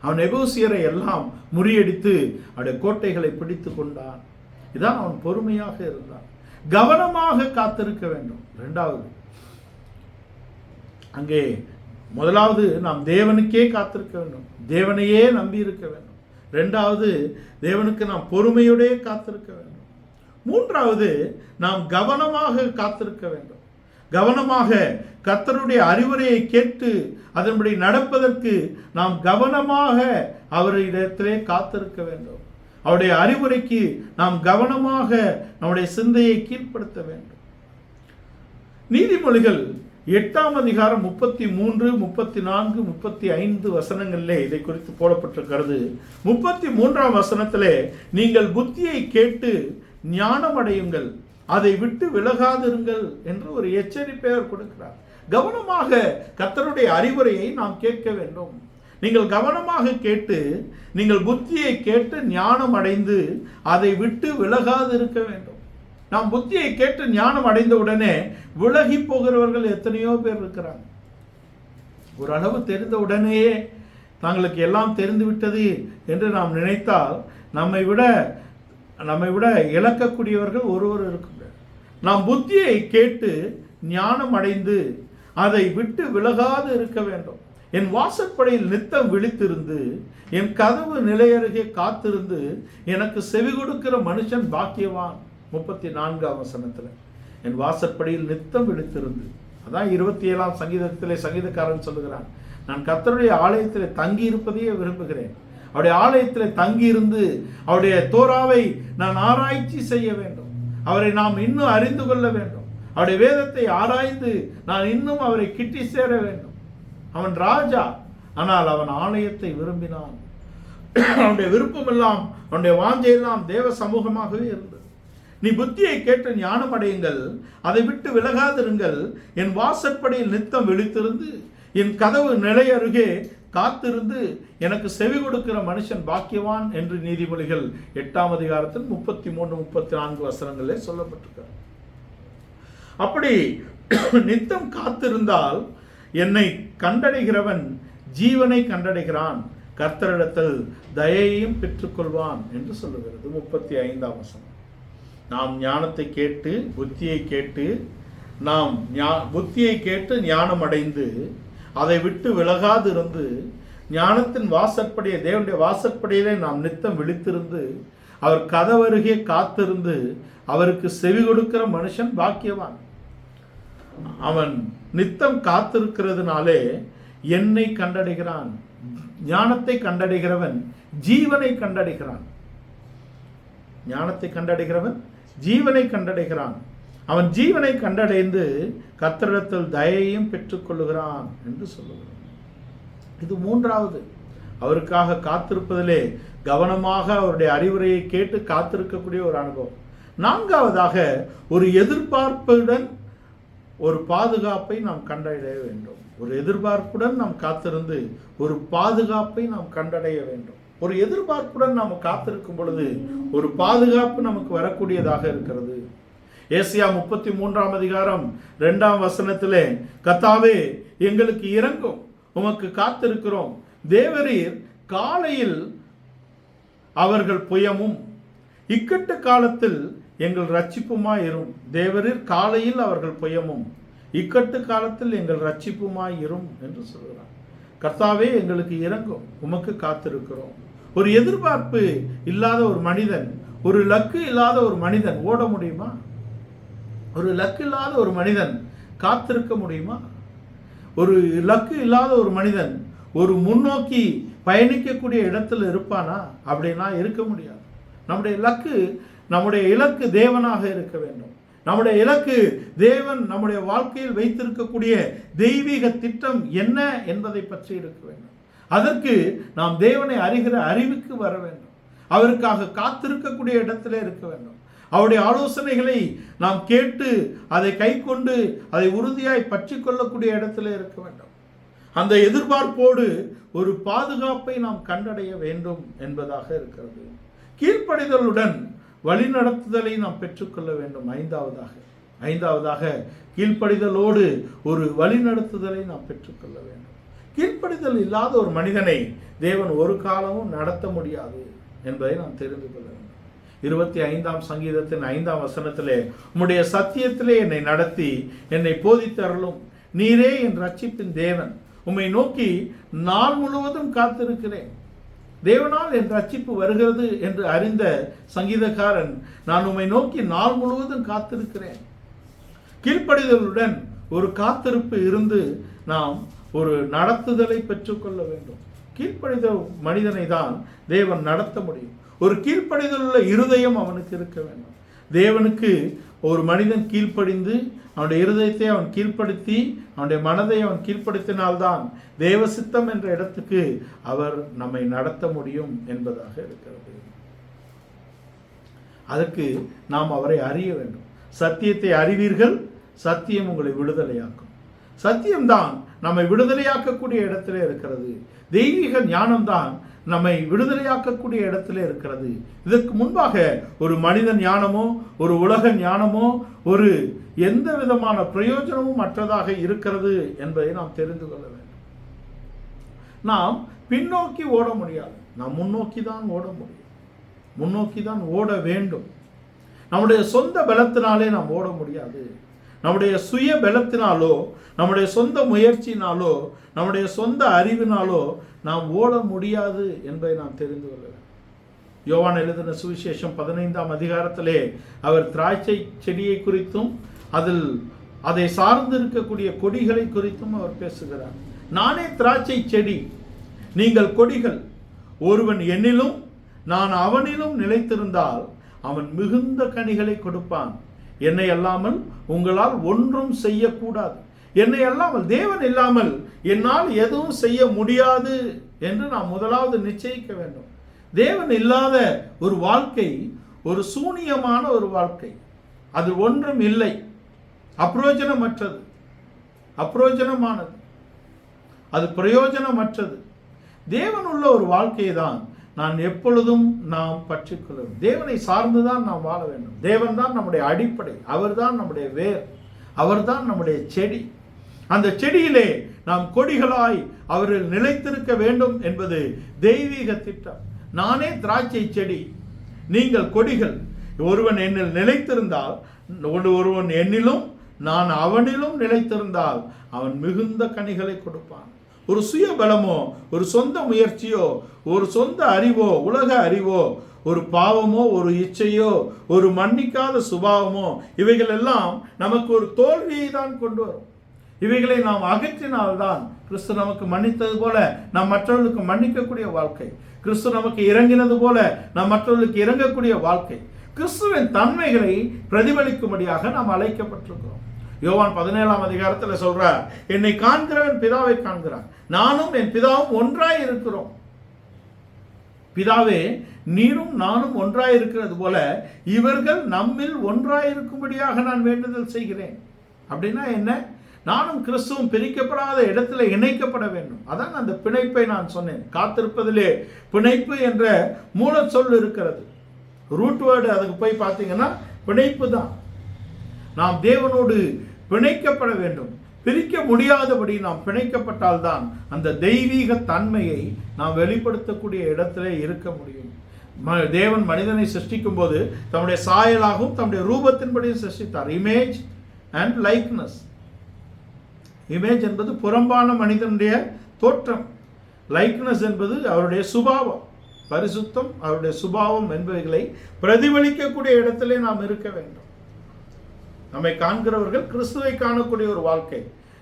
S1: அவன் எபூசியரை எல்லாம் முறியடித்து அவருடைய கோட்டைகளை பிடித்து கொண்டான். இதான் அவன் பொறுமையாக இருந்தான். கவனமாக காத்திருக்க வேண்டும். இரண்டாவது, அங்கே முதலாவது நாம் தேவனுக்கே காத்திருக்க வேண்டும், தேவனையே நம்பி இருக்க வேண்டும். இரண்டாவது, தேவனுக்கு நாம் பொறுமையோடே காத்திருக்க வேண்டும். மூன்றாவது, நாம் கவனமாக காத்திருக்க வேண்டும். கவனமாக கர்த்தருடைய அறிவுரையை கேட்டு அதன்படி நடப்பதற்கு நாம் கவனமாக அவரிடத்திலே காத்திருக்க வேண்டும். அவருடைய அறிவுரைக்கு நாம் கவனமாக நம்முடைய சிந்தையை கீழ்ப்படுத்த வேண்டும். நீதிமொழிகள் 8ஆம் அதிகாரம் 33, 34, 35 வசனங்களிலே இதை குறித்து போடப்பட்டிருக்கிறது. 33ஆம் வசனத்திலே, நீங்கள் புத்தியை கேட்டு ஞானம் அடையுங்கள், அதை விட்டு விலகாதிருங்கள் என்று ஒரு எச்சரிப்பை அவர் கொடுக்கிறார். கவனமாக கர்த்தருடைய அறிவுரையை நாம் கேட்க வேண்டும். நீங்கள் கவனமாக கேட்டு, நீங்கள் புத்தியை கேட்டு ஞானம் அடைந்து அதை விட்டு விலகாது இருக்க வேண்டும். நாம் புத்தியை கேட்டு ஞானம் அடைந்த உடனே விலகி போகிறவர்கள் எத்தனையோ பேர் இருக்கிறாங்க. ஓரளவு தெரிந்த உடனேயே தங்களுக்கு எல்லாம் தெரிந்து விட்டது என்று நாம் நினைத்தால் நம்மை விட இழக்கக்கூடியவர்கள் ஒருவர் இருக்கிறார். நாம் புத்தியை கேட்டு ஞானம் அடைந்து அதை விட்டு விலகாது இருக்க வேண்டும். என் வாசற்படியில் நித்தம் விழித்திருந்து என் கதவு நிலையருகே காத்திருந்து எனக்கு செவி கொடுக்கிற மனுஷன் பாக்கியவான். 34ஆம் வசனத்தில் என் வாசற்படியில் நித்தம் விழித்திருந்து, அதான் 27ஆம் சங்கீதத்திலே சங்கீதக்காரன் சொல்லுகிறான், நான் கர்த்தருடைய ஆலயத்தில் தங்கி இருப்பதையே விரும்புகிறேன். அவருடைய ஆலயத்தில் தங்கியிருந்து அவருடைய தோராவை நான் ஆராய்ச்சி செய்ய வேண்டும். அவரை நாம் இன்னும் அறிந்து கொள்ள வேண்டும். அவருடைய வேதத்தை ஆராய்ந்து நான் இன்னும் அவரை கிட்டி சேர வேண்டும். அவன் ராஜா, ஆனால் அவன் ஆலயத்தை விரும்பினான். அவனுடைய விருப்பம் எல்லாம், அவனுடைய வாஞ்சையெல்லாம் தேவ சமூகமாகவே இருந்தது. நீ புத்தியை கேட்டு ஞானம் அடையுங்கள், அதை விட்டு விலகாதிருங்கள், என் வாசற்படியில் நித்தம் விழித்திருந்து என் கதவு நிலை அருகே காத்திருந்து எனக்கு செவி கொடுக்கிற மனுஷன் பாக்கியவான் என்று நீதிமொழிகள் 8ஆம் அதிகாரத்தில் 33-34 வசனங்களே சொல்லப்பட்டிருக்கிறது. அப்படி நித்தம் காத்திருந்தால் என்னை கண்டடைகிறவன் ஜீவனை கண்டடைகிறான், கர்த்தரிடத்தில் தயையும் பெற்றுக்கொள்வான் என்று சொல்லுகிறது 35ஆம் வசனம். நாம் ஞானத்தை கேட்டு புத்தியை கேட்டு புத்தியை கேட்டு ஞானம் அடைந்து அதை விட்டு விலகாது இருந்து ஞானத்தின் வாசற்படியை தேவனுடைய வாசற்படியிலே நாம் நித்தம் விழித்திருந்து அவர் கதவருகே காத்திருந்து அவருக்கு செவி கொடுக்கிற மனுஷன் பாக்கியவான். அவன் நித்தம் காத்திருக்கிறதுனாலே என்னை கண்டடைகிறான். ஞானத்தை கண்டடைகிறவன் ஜீவனை கண்டடைகிறான். ஞானத்தை கண்டடைகிறவன் ஜீவனை கண்டடைகிறான். அவன் ஜீவனை கண்டடைந்து கர்த்தரிடத்தில் தயையும் பெற்றுக்கொள்ளுகிறான் என்று சொல்லுகிறான். இது மூன்றாவது, அவருக்காக காத்திருப்பதிலே கவனமாக அவருடைய அறிவுரையை கேட்டு காத்திருக்கக்கூடிய ஒரு அனுபவம். நான்காவதாக, ஒரு எதிர்பார்ப்புடன் ஒரு பாதுகாப்பை நாம் கண்டடைய வேண்டும். ஒரு எதிர்பார்ப்புடன் நாம் காத்திருந்து ஒரு பாதுகாப்பை நாம் கண்டடைய வேண்டும். ஒரு எதிர்பார்ப்புடன் நாம் காத்திருக்கும் பொழுது ஒரு பாதுகாப்பு நமக்கு வரக்கூடியதாக இருக்கிறது. ஏசாயா 33ஆம் அதிகாரம் 2ஆம் வசனத்திலே, கர்த்தாவே எங்களுக்கு இரங்கும், உமக்கு காத்திருக்கிறோம். தேவரீர் காலையில் அவர்கள் புயமும் இக்கட்டு காலத்தில் எங்கள் ரட்சிப்புமாய் இரும். தேவரீர் காலையில் அவர்கள் புயமும் இக்கட்டு காலத்தில் எங்கள் ரட்சிப்புமாய் இரும் என்று சொல்கிறார். கர்த்தாவே எங்களுக்கு இரங்கும், உமக்கு காத்திருக்கிறோம். ஒரு எதிர்பார்ப்பு இல்லாத ஒரு மனிதன், ஒரு லக்கு இல்லாத ஒரு மனிதன் ஓட முடியுமா? ஒரு லக்கு இல்லாத ஒரு மனிதன் காத்திருக்க முடியுமா? ஒரு லக்கு இல்லாத ஒரு மனிதன் ஒரு முன்னோக்கி பயணிக்கக்கூடிய இடத்துல இருப்பானா? அப்படின்னா இருக்க முடியாது. நம்முடைய இலக்கு தேவனாக இருக்க வேண்டும். நம்முடைய இலக்கு தேவன் நம்முடைய வாழ்க்கையில் வைத்திருக்கக்கூடிய தெய்வீக திட்டம் என்ன என்பதை பற்றி இருக்க வேண்டும். அதற்கு நாம் தேவனை அறிகிற அறிவுக்கு வர வேண்டும். அவருக்காக காத்திருக்கக்கூடிய இடத்திலே இருக்க வேண்டும். அவருடைய ஆலோசனைகளை நாம் கேட்டு அதை கை கொண்டு அதை உறுதியாய் பற்றி கொள்ளக்கூடிய இடத்திலே இருக்க வேண்டும். அந்த எதிர்பார்ப்போடு ஒரு பாதுகாப்பை நாம் கண்டடைய வேண்டும் என்பதாக இருக்கிறது. கீழ்ப்படிதலுடன் வழிநடத்துதலை நாம் பெற்றுக்கொள்ள வேண்டும். ஐந்தாவதாக கீழ்ப்படிதலோடு ஒரு வழிநடத்துதலை நாம் பெற்றுக்கொள்ள வேண்டும். கீழ்ப்படிதல் இல்லாத ஒரு மனிதனை தேவன் ஒரு காலமும் நடத்த முடியாது என்பதை நாம் தெரிந்து கொள்ள வேண்டும். 25ஆம் சங்கீதத்தின் 5ஆம் வசனத்திலே, உம்முடைய சத்தியத்திலே என்னை நடத்தி என்னை போதித்தருளும். நீரே என் ரட்சிப்பின் தேவன், உம்மை நோக்கி நாள் முழுவதும் காத்திருக்கிறேன். தேவனால் என் ரட்சிப்பு வருகிறது என்று அறிந்த சங்கீதக்காரன், நான் உம்மை நோக்கி நாள் முழுவதும் காத்திருக்கிறேன். கீழ்ப்படிதலுடன் ஒரு காத்திருப்பு இருந்து நாம் ஒரு நடத்துதலை பெற்றுக்கொள்ள வேண்டும். கீழ்ப்படிதல் மனிதனை தான் தேவன் நடத்த முடியும். ஒரு கீழ்ப்படிதல் உள்ள இருதயம் அவனுக்கு இருக்க வேண்டும். தேவனுக்கு ஒரு மனிதன் கீழ்ப்படிந்து அவனுடைய இருதயத்தை அவன் கீழ்ப்படுத்தி அவனுடைய மனதை அவன் கீழ்ப்படுத்தினால்தான் தேவ சித்தம் என்ற இடத்துக்கு அவர் நம்மை நடத்த முடியும் என்பதாக இருக்கிறது. அதற்கு நாம் அவரை அறிய வேண்டும். சத்தியத்தை அறிவீர்கள், சத்தியம் உங்களை விடுதலையாக்கும். சத்தியம்தான் நம்மை விடுதலையாக்கக்கூடிய இடத்திலே இருக்கிறது. தெய்வீக ஞானம்தான் நம்மை விடுதலையாக்கக்கூடிய இடத்திலே இருக்கிறது. இதற்கு முன்பாக ஒரு மனித ஞானமோ ஒரு உலக ஞானமோ ஒரு எந்த விதமான பிரயோஜனமும் அற்றதாக இருக்கிறது என்பதை நாம் தெரிந்து கொள்ள வேண்டும். நாம் பின்னோக்கி ஓட முடியாது, நாம் முன்னோக்கி தான் ஓட முடியும். முன்னோக்கி தான் ஓட வேண்டும். நம்முடைய சொந்த பலத்தினாலே நாம் ஓட முடியாது. நம்முடைய சுய பலத்தினாலோ நம்முடைய சொந்த முயற்சியினாலோ நம்முடைய சொந்த அறிவினாலோ நாம் ஓட முடியாது என்பதை நாம் தெரிந்து கொள்ள வேண்டும். யோவான் எழுதின சுவிசேஷம் 15ஆம் அதிகாரத்திலே அவர் திராட்சை செடியை குறித்தும் அதை சார்ந்து இருக்கக்கூடிய கொடிகளை குறித்தும் அவர் பேசுகிறார். நானே திராட்சை செடி, நீங்கள் கொடிகள். ஒருவன் என்னிலும் நான் அவனிலும் நிலைத்திருந்தால் அவன் மிகுந்த கனிகளை கொடுப்பான். என்னை அல்லாமல் உங்களால் ஒன்றும் செய்யக்கூடாது. என்னை அல்லாமல், தேவன் இல்லாமல் என்னால் எதுவும் செய்ய முடியாது என்று நாம் முதலாவது நிச்சயிக்க வேண்டும். தேவன் இல்லாத ஒரு வாழ்க்கை ஒரு சூனியமான ஒரு வாழ்க்கை. அது ஒன்றும் இல்லை, அப்பிரயோஜனமானது, அது பிரயோஜனமற்றது. தேவனுள்ள ஒரு வாழ்க்கையை தான் நான் எப்பொழுதும் நாம் பற்றிக்கொள்ள வேண்டும். தேவனை சார்ந்துதான் நாம் வாழ வேண்டும். தேவன் தான் நம்முடைய அடிப்படை, அவர்தான் நம்முடைய வேர், அவர்தான் நம்முடைய செடி. அந்த செடியிலே நாம் கொடிகளாய் அவர்கள் நிலைத்திருக்க வேண்டும் என்பது தெய்வீக திட்டம். நானே திராட்சை செடி, நீங்கள் கொடிகள். ஒருவன் என்னில் நிலைத்திருந்தால், ஒருவன் என்னிலும் நான் அவனிலும் நிலைத்திருந்தால் அவன் மிகுந்த கனிகளை கொடுப்பான். ஒரு சுய பலமோ, ஒரு சொந்த முயற்சியோ, ஒரு சொந்த அறிவோ, உலக அறிவோ, ஒரு பாவமோ, ஒரு இச்சையோ, ஒரு மன்னிக்காத சுபாவமோ, இவைகள் எல்லாம் நமக்கு ஒரு தோல்வியை தான் கொண்டு வரும். இவைகளை நாம் அகற்றினால்தான் கிறிஸ்து நமக்கு மன்னித்தது போல நாம் மற்றவர்களுக்கு மன்னிக்கக்கூடிய வாழ்க்கை, கிறிஸ்து நமக்கு இறங்கினது போல நாம் மற்றவர்களுக்கு இறங்கக்கூடிய வாழ்க்கை, கிறிஸ்துவின் தன்மைகளை பிரதிபலிக்கும்படியாக நாம் அழைக்கப்பட்டிருக்கிறோம். யோவான் 17ஆம் அதிகாரத்தில் சொல்றார், என்னை காண்கிறவன் பிதாவை காண்கிறான், நானும் என் பிதாவும் ஒன்றாய் இருக்கிறோம். பிதாவே, நீரும் நானும் ஒன்றாய் இருக்கிறது போல இவர்கள் நம்மில் ஒன்றாய் இருக்கும்படியாக நான் வேண்டுதல் செய்கிறேன். அப்படின்னா என்ன? நானும் கிறிஸ்துவும் பிரிக்கப்படாத இடத்துல இணைக்கப்பட வேண்டும். அதான் அந்த பிணைப்பை நான் சொன்னேன். காத்திருப்பதிலே பிணைப்பு என்ற மூல சொல் இருக்கிறது. ரூட் வேர்டு அதுக்கு போய் பார்த்தீங்கன்னா பிணைப்பு தான். நாம் தேவனோடு பிணைக்கப்பட வேண்டும். பிரிக்க முடியாதபடி நாம் பிணைக்கப்பட்டால்தான் அந்த தெய்வீக தன்மையை நாம் வெளிப்படுத்தக்கூடிய இடத்திலே இருக்க முடியும். தேவன் மனிதனை சிருஷ்டிக்கும் போது தம்முடைய சாயலாகவும் தம்முடைய ரூபத்தின்படி சிருஷ்டித்தார். Image and likeness. இமேஜ் என்பது புறம்பான மனிதனுடைய தோற்றம், லைக்னஸ் என்பது அவருடைய சுபாவம், பரிசுத்தம், அவருடைய சுபாவம் என்பவைகளை பிரதிபலிக்கக்கூடிய இடத்திலே நாம் இருக்க வேண்டும். நம்மை காண்கிறவர்கள் கிறிஸ்துவை காணக்கூடிய ஒரு வாழ்க்கை,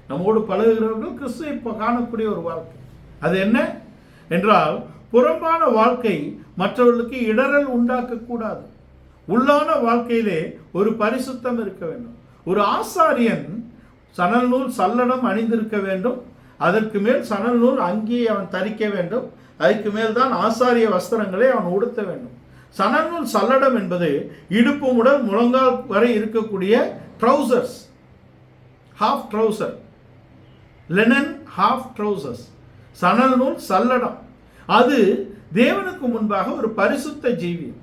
S1: நம்மோடு பழகுகிறவர்கள் கிறிஸ்துவை காணக்கூடிய ஒரு வாழ்க்கை. அது என்ன என்றால், புறம்பான வாழ்க்கை மற்றவர்களுக்கு இடரல் உண்டாக்கக்கூடாது. உள்ளான வாழ்க்கையிலே ஒரு பரிசுத்தம் இருக்க வேண்டும். ஒரு ஆசாரியன் சணல் நூல் சல்லடம் அணிந்திருக்க வேண்டும். அதற்கு மேல் சணல் நூல் அங்கியை அவன் தரிக்க வேண்டும். அதுக்கு மேல் தான் ஆசாரிய வஸ்திரங்களை அவன் உடுத்த வேண்டும். சணல் நூல் சல்லடம் என்பது இடுப்பு முதல் முழங்கால் வரை இருக்கக்கூடிய trousers, half trouser, linen half trousers. சணல் நூல் சல்லடம் அது தேவனுக்கு முன்பாக ஒரு பரிசுத்த ஜீவியம்.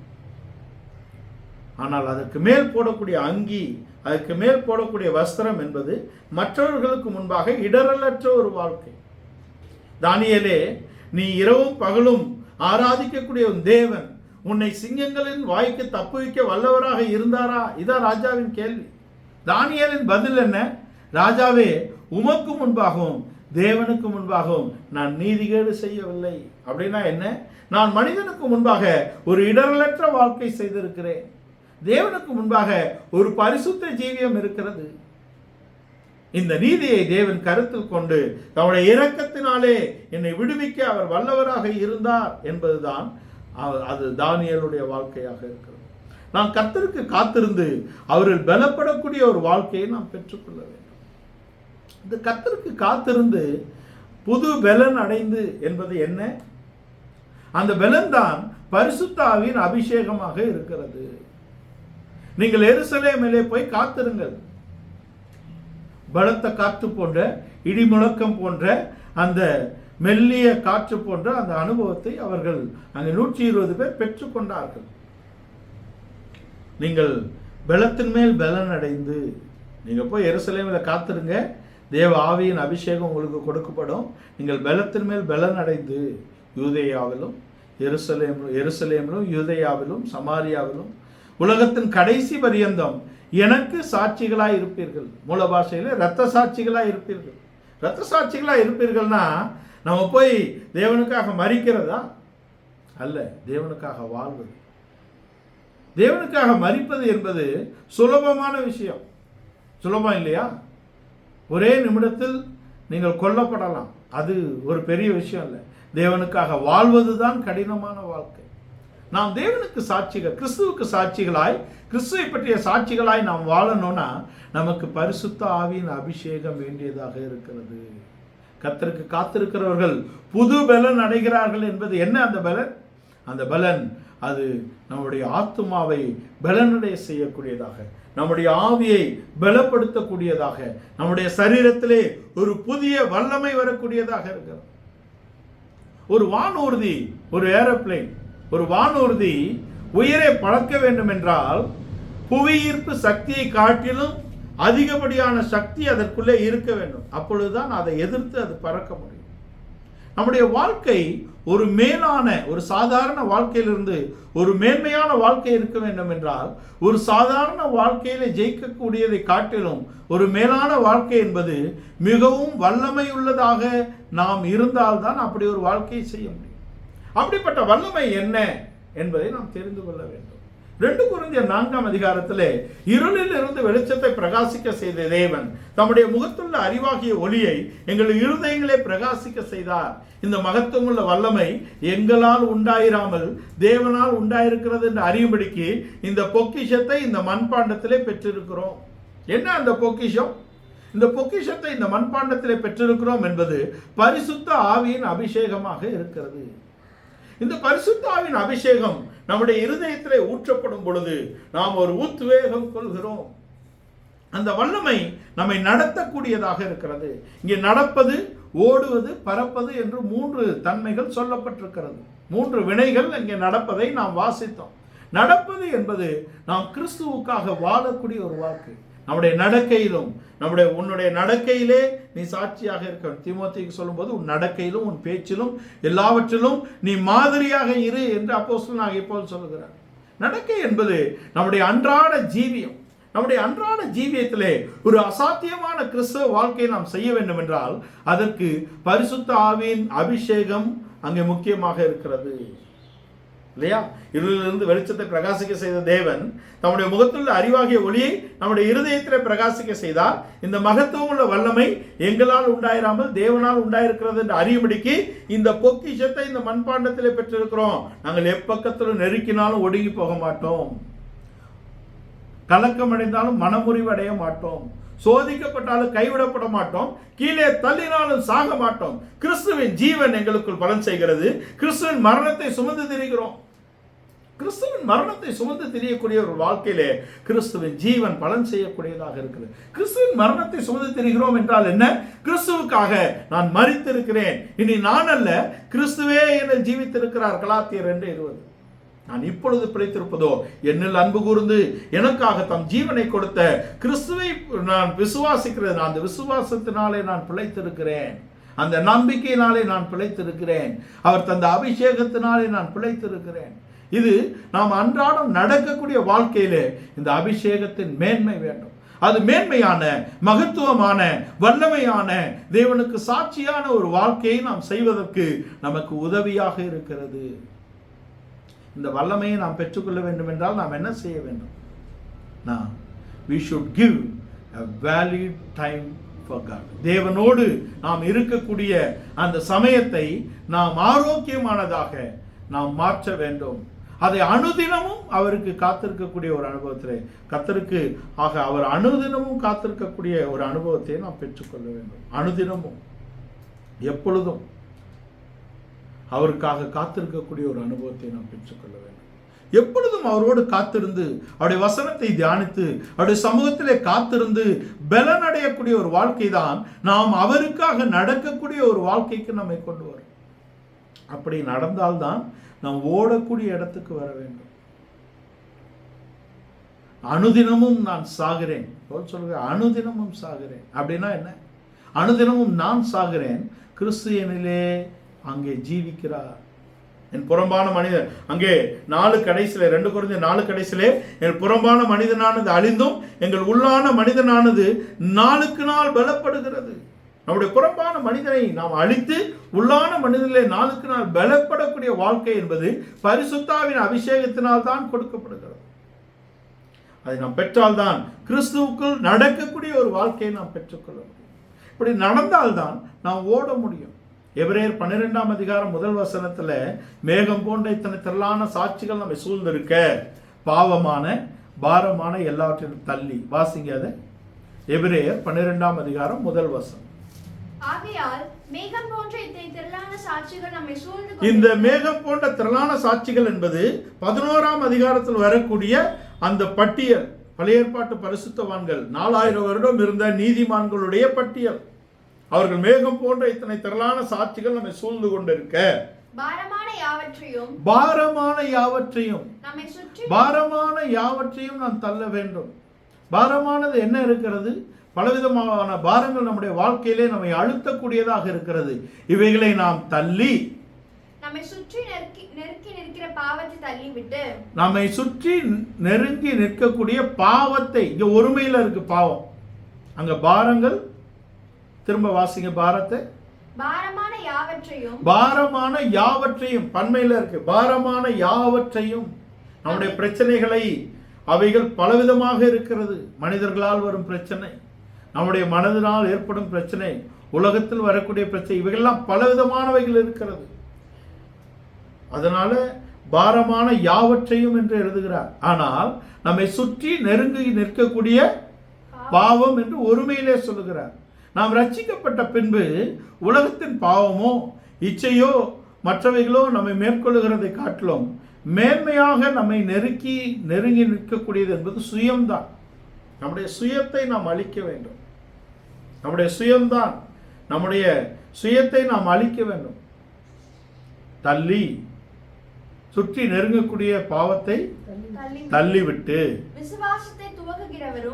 S1: ஆனால் அதற்கு மேல் போடக்கூடிய அங்கி, அதற்கு மேல் போடக்கூடிய வஸ்திரம் என்பது மற்றவர்களுக்கு முன்பாக இடரலற்ற ஒரு வாழ்க்கை. தானியேலே, நீ இரவும் பகலும் ஆராதிக்கக்கூடிய ஒரு தேவன் உன்னை சிங்கங்களின் வாய்க்கு தப்புவிக்க வல்லவராக இருந்தாரா? இதான் ராஜாவின் கேள்வி. தானியேலின் பதில் என்ன? ராஜாவே, உமக்கு முன்பாகவும் தேவனுக்கு முன்பாகவும் நான் நீதிகேடு செய்யவில்லை. அப்படின்னா என்ன? நான் மனிதனுக்கு முன்பாக ஒரு இடரலற்ற வாழ்க்கை செய்திருக்கிறேன். தேவனுக்கு முன்பாக ஒரு பரிசுத்த ஜீவியம் இருக்கிறது. இந்த நீதியை தேவன் கருத்தில் கொண்டு அவருடைய இரக்கத்தினாலே என்னை விடுவிக்க அவர் வல்லவராக இருந்தார் என்பதுதான் அது தானியேலுடைய வாழ்க்கையாக இருக்கிறது. நாம் கர்த்தருக்கு காத்திருந்து அவர்கள் பலப்படக்கூடிய ஒரு வாழ்க்கையை நாம் பெற்றுக்கொள்ள வேண்டும். இந்த கர்த்தருக்கு காத்திருந்து புது பலன் அடைந்து என்பது என்ன? அந்த பலன் தான் பரிசுத்த ஆவியின் அபிஷேகமாக இருக்கிறது. நீங்கள் எருசலேமிலே போய் காத்திருங்கள். பலத்த காற்று போன்ற, இடி முழக்கம் போன்ற, அந்த மெல்லிய காற்று போன்ற அந்த அனுபவத்தை அவர்கள் அங்கே 120 பேர் பெற்றுக்கொண்டார்கள். நீங்கள் பலத்தின் மேல் பலன் அடைந்து நீங்கள் போய் எருசலேமில் காத்திருங்க. தேவ ஆவியின் அபிஷேகம் உங்களுக்கு கொடுக்கப்படும். நீங்கள் பலத்தின் மேல் பலன் அடைந்து யூதேயாவிலும் எருசலேமிலும் யூதேயாவிலும் சமாரியாவிலும் உலகத்தின் கடைசி பரியந்தம் எனக்கு சாட்சிகளாய் இருப்பீர்கள். மூல பாஷையில் இரத்த சாட்சிகளாய் இருப்பீர்கள். இரத்த சாட்சிகளாய் இருப்பீர்கள்னா நம்ம போய் தேவனுக்காக மரிக்கிறதா? அல்ல, தேவனுக்காக வாழ்வது. தேவனுக்காக மரிப்பது என்பது சுலபமான விஷயம். சுலபம் இல்லையா? ஒரே நிமிடத்தில் நீங்கள் கொல்லப்படலாம். அது ஒரு பெரிய விஷயம் இல்லை. தேவனுக்காக வாழ்வது தான் கடினமான வாழ்க்கை. நாம் தேவனுக்கு சாட்சிகள், கிறிஸ்துவுக்கு சாட்சிகளாய், கிறிஸ்துவை பற்றிய சாட்சிகளாய் நாம் வாழணும்னா நமக்கு பரிசுத்த ஆவியின் அபிஷேகம் வேண்டியதாக இருக்கிறது. கர்த்தருக்கு காத்திருக்கிறவர்கள் புது பலன் அடைகிறார்கள் என்பது என்ன? அந்த பலன், அந்த பலன் அது நம்முடைய ஆத்துமாவை பலனடைய செய்யக்கூடியதாக, நம்முடைய ஆவியை பலப்படுத்தக்கூடியதாக, நம்முடைய சரீரத்திலே ஒரு புதிய வல்லமை வரக்கூடியதாக இருக்கிறது. ஒரு வானூர்தி, ஒரு ஏரோப்ளேன், ஒரு வானூர்தி உயரே பறக்க வேண்டும் என்றால் புவியீர்ப்பு சக்தியை காட்டிலும் அதிகப்படியான சக்தி அதற்குள்ளே இருக்க வேண்டும். அப்பொழுதுதான் அதை எதிர்த்து அது பறக்க முடியும். நம்முடைய வாழ்க்கை ஒரு மேலான, ஒரு சாதாரண வாழ்க்கையிலிருந்து ஒரு மேன்மையான வாழ்க்கை இருக்க வேண்டும் என்றால், ஒரு சாதாரண வாழ்க்கையில ஜெயிக்கக்கூடியதை காட்டிலும் ஒரு மேலான வாழ்க்கை என்பது மிகவும் வல்லமை உள்ளதாக நாம் இருந்தால்தான் அப்படி ஒரு வாழ்க்கையை செய்ய முடியும். அப்படிப்பட்ட வல்லமை என்ன என்பதை நாம் தெரிந்து கொள்ள வேண்டும். 2 கொரிந்தியர் 4ஆம் அதிகாரத்திலே இருளில் இருந்து வெளிச்சத்தை பிரகாசிக்க செய்த தேவன் தம்முடைய முகத்துள்ள அறிவாகிய ஒளியை எங்கள் இருதயங்களே பிரகாசிக்க செய்தார். இந்த மகத்துவமுள்ள வல்லமை எங்களால் உண்டாயிராமல் தேவனால் உண்டாயிருக்கிறது என்று அறியும்படிக்கு இந்த பொக்கிஷத்தை இந்த மண்பாண்டத்திலே பெற்றிருக்கிறோம். என்ன அந்த பொக்கிஷம்? இந்த பொக்கிஷத்தை இந்த மண்பாண்டத்திலே பெற்றிருக்கிறோம் என்பது பரிசுத்த ஆவியின் அபிஷேகமாக இருக்கிறது. இந்த பரிசுத்த ஆவியின் அபிஷேகம் நம்முடைய இருதயத்திலே ஊற்றப்படும் பொழுது நாம் ஒரு உத்வேகம் கொள்கிறோம். அந்த வல்லமை நம்மை நடத்தக்கூடியதாக இருக்கிறது. இங்கே நடப்பது, ஓடுவது, பறப்பது என்று 3 தன்மைகள் சொல்லப்பட்டிருக்கிறது. 3 வினைகள் இங்கே நடப்பதை நாம் வாசித்தோம். நடப்பது என்பது நாம் கிறிஸ்துவுக்காக வாழக்கூடிய ஒரு வாழ்க்கை. நம்முடைய நடக்கையிலும், உன்னுடைய நடக்கையிலே நீ சாட்சியாக இருக்க. தீமோத்தேயுக்கு சொல்லும்போது உன் நடக்கையிலும் உன் பேச்சிலும் எல்லாவற்றிலும் நீ மாதிரியாக இரு என்று அப்போஸ்தலனாகிய பவுல் சொல்லுகிறார். நடக்கை என்பது நம்முடைய அன்றாட ஜீவியம். நம்முடைய அன்றாட ஜீவியத்திலே ஒரு அசாத்தியமான கிறிஸ்தவ வாழ்க்கையை நாம் செய்ய வேண்டும் என்றால் அதற்கு பரிசுத்த ஆவியின் அபிஷேகம் அங்கே முக்கியமாக இருக்கிறது, இல்லையா? இருளிலிருந்து வெளிச்சத்தை பிரகாசிக்க செய்த தேவன் தம்முடைய முகத்துள்ள அறிவாகிய ஒளியை நம்முடைய இருதயத்திலே பிரகாசிக்க செய்தார். இந்த மகத்துவம் உள்ள வல்லமை எங்களால் உண்டாயிராமல் தேவனால் உண்டாயிருக்கிறது என்று அறியும்படிக்கு இந்த பொக்கிஷத்தை இந்த மண்பாண்டத்திலே பெற்றிருக்கிறோம். நாங்கள் எப்பக்கத்திலும் நெருக்கினாலும் ஒடுங்கி போக மாட்டோம், கலக்கம் அடைந்தாலும் மனமுறிவு அடைய மாட்டோம், சோதிக்கப்பட்டாலும் கைவிடப்பட மாட்டோம், கீழே தள்ளினாலும் சாக மாட்டோம். கிறிஸ்துவின் ஜீவன் எங்களுக்குள் பலன் செய்கிறது. கிறிஸ்துவின் மரணத்தை சுமந்து திரிகிறோம். கிறிஸ்துவின் மரணத்தை சுமந்து திரியக்கூடிய ஒரு வாழ்க்கையிலே கிறிஸ்துவின் ஜீவன் பலன் செய்யக்கூடியதாக இருக்கிறது. கிறிஸ்துவின் மரணத்தை சுமந்து திரிகிறோம் என்றால் என்ன? கிறிஸ்துவுக்காக நான் மரித்திருக்கிறேன், இனி நான் அல்ல கிறிஸ்துவே என்னை ஜீவித்திருக்கிறார். கலாத்தியர் 2:20. நான் இப்பொழுது பிழைத்திருப்பதோ என்னில் அன்பு கூர்ந்து எனக்காக தம் ஜீவனை கொடுத்த கிறிஸ்துவை நான் விசுவாசிக்கிறேன். அந்த விசுவாசத்தினாலே நான் பிழைத்திருக்கிறேன், அந்த நம்பிக்கையினாலே நான் பிழைத்திருக்கிறேன், அவர் தந்த அபிஷேகத்தினாலே நான் பிழைத்திருக்கிறேன். இது நாம் அன்றாடம் நடக்கக்கூடிய வாழ்க்கையிலே இந்த அபிஷேகத்தின் மேன்மை வேண்டும். அது மேன்மையான, மகத்துவமான, வல்லமையான, தேவனுக்கு சாட்சியான ஒரு வாழ்க்கையை நாம் செய்வதற்கு நமக்கு உதவியாக இருக்கிறது. இந்த வல்லமையை நாம் பெற்றுக்கொள்ள வேண்டும் என்றால் நாம் என்ன செய்ய வேண்டும்? we should give a valid time for God. தேவனோடு நாம் இருக்கக்கூடிய அந்த சமயத்தை நாம் ஆரோக்கியமானதாக நாம் மாற்ற வேண்டும். அதை அனுதினமும் அவருக்கு காத்திருக்கக்கூடிய ஒரு அனுபவத்திலே கர்த்தருக்கு அவர் அனுதினமும் காத்திருக்கக்கூடிய ஒரு அனுபவத்தை நாம் பெற்றுக்கொள்ள வேண்டும். அனுதினமும் எப்பொழுதும் அவருக்காக காத்திருக்கக்கூடிய ஒரு அனுபவத்தை நாம் பெற்றுக்கொள்ள வேண்டும். எப்பொழுதும் அவரோடு காத்திருந்து அவருடைய வசனத்தை தியானித்து அவருடைய சமூகத்திலே காத்திருந்து பலன் அடையக்கூடிய ஒரு வாழ்க்கை தான் நாம் அவருக்காக நடக்கக்கூடிய ஒரு வாழ்க்கைக்கு நம்மை கொண்டு வரும். அப்படி நடந்தால்தான் நாம் ஓடக்கூடிய இடத்துக்கு வர வேண்டும். அனுதினமும் நான் சாகிறேன் சொல்லுங்க, அனுதினமும் சாகிறேன் அப்படின்னா என்ன? அனுதினமும் நான் சாகிறேன், கிறிஸ்து என்னிலே அங்கே ஜீவிக்கிறார். என் புறம்பான மனிதன் அங்கே 4 கடைசியிலே 2 கொரிந்தியர் 4 கடைசியிலே என் புறம்பான மனிதனானது அழிந்தும் எங்கள் உள்ளான மனிதனானது நாளுக்கு நாள் பலப்படுகிறது. நம்முடைய புறம்பான மனிதனை நாம் அழித்து உள்ளான மனிதனிலே நாளுக்கு நாள் பலப்படக்கூடிய வாழ்க்கை என்பது பரிசுத்தாவின் அபிஷேகத்தினால் தான் கொடுக்கப்படுகிறது. அதை நாம் பெற்றால்தான் கிறிஸ்துவுக்குள் நடக்கக்கூடிய ஒரு வாழ்க்கையை நாம் பெற்றுக்கொள்ள முடியும். இப்படி நடந்தால்தான் நாம் ஓட முடியும். எபிரேயர் 12ஆம் அதிகாரம் 1 வசனத்துல மேகம் போன்ற இத்தனை திரளான சாட்சிகள் நம்மை சூழ்ந்திருக்க பாவமான பாரமான எல்லாவற்றையும் தள்ளி. வாசிங்க அதை. எபிரேயர் 12ஆம் அதிகாரம் 1 வசனம்.
S3: ஆகையால் மேகம் போன்ற இத்தனை திரளான சாட்சிகள் நம்மை சூழ்ந்து
S1: இந்த மேகம் போன்ற திரளான சாட்சிகள் என்பது 11ஆம் அதிகாரத்தில் வரக்கூடிய அந்த பட்டியல். பழைய ஏற்பாட்டு பரிசுத்தவான்கள் 4000 வருடம் இருந்த நீதிமான்களுடைய பட்டியல். அவர்கள் மேகம் போன்ற இத்தனை திரளான சாட்சிகள் நம்மை சூழ்ந்து கொண்டிருக்க
S3: பாரமான யாவற்றையும் நம்மை சுற்றி
S1: பாரமான யாவற்றையும் நாம் தள்ள வேண்டும். பாரமானது என்ன இருக்கிறது? பலவிதமான பாரங்கள் நம்முடைய வாழ்க்கையிலே நம்மை அழுத்தக்கூடியதாக இருக்கிறது. இவைகளை நாம் தள்ளி
S3: நம்மை சுற்றி நெருங்கி நிற்கிற பாவத்தை தள்ளிவிட்டு
S1: நம்மை சுற்றி நெருங்கி நிற்கக்கூடிய பாவத்தை, இங்க ஒருமையில இருக்கு பாவம், அங்க பாரங்கள். திரும்ப வாசிங்க பாரத்தை. பாரமான யாவற்றையும் பன்மையில இருக்கு. பாரமான யாவற்றையும், நம்முடைய பிரச்சனைகளை, அவைகள் பலவிதமாக இருக்கிறது. மனிதர்களால் வரும் பிரச்சனை, நம்முடைய மனதினால் ஏற்படும் பிரச்சனை, உலகத்தில் வரக்கூடிய பிரச்சனை, இவைகள்லாம் பலவிதமானவைகள் இருக்கிறது. அதனால பாரமான யாவற்றையும் என்று எழுதுகிறார். ஆனால் நம்மை சுற்றி நெருங்கி நிற்கக்கூடிய பாவம் என்று ஒருமையிலே சொல்லுகிறார். நாம் ரட்சிக்கப்பட்ட பின்பு உலகத்தின் பாவமோ இச்சையோ மற்றவைகளோ நம்மை மேற்கொள்ளுகிறதை காட்டிலும் மேன்மையாக நம்மை நெருங்கி நிற்கக்கூடியது என்பது சுயம்தான். நம்முடைய சுயத்தை நாம் அழிக்க வேண்டும். நம்முடைய சுயத்தை நாம் அழிக்க வேண்டும். தள்ளி சுற்றி நெருங்கக்கூடிய பாவத்தை தள்ளிவிட்டு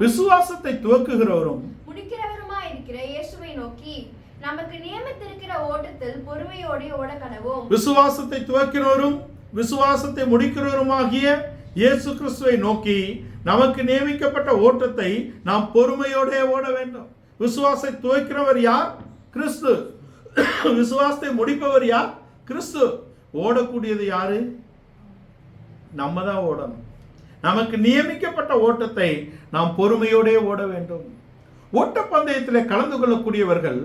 S1: விசுவாசத்தை துவக்குகிறவரும்
S3: முடிக்கிறவருமாயிருக்கிற இயேசுவை நோக்கி நமக்கு நியமித்திருக்கிற ஓட்டத்தில் பொறுமையோடு ஓட கடவோம்.
S1: விசுவாசத்தை துவக்கிறவரும் விசுவாசத்தை முடிக்கிறவருமாகிய இயேசு கிறிஸ்துவை நோக்கி நமக்கு நியமிக்கப்பட்ட ஓட்டத்தை நாம் பொறுமையோடு ஓட வேண்டும். விசுவாசத்தை துவக்கிறவர் யார்? கிறிஸ்து. விசுவாசத்தை முடிப்பவர் யார்? கிறிஸ்து. ஓடக்கூடியது யாரு? நம்ம தான் ஓடணும். நமக்கு நியமிக்கப்பட்ட ஓட்டத்தை நாம் பொறுமையோடே ஓட வேண்டும். ஓட்டப்பந்தயத்தில் கலந்து கொள்ளக்கூடியவர்கள்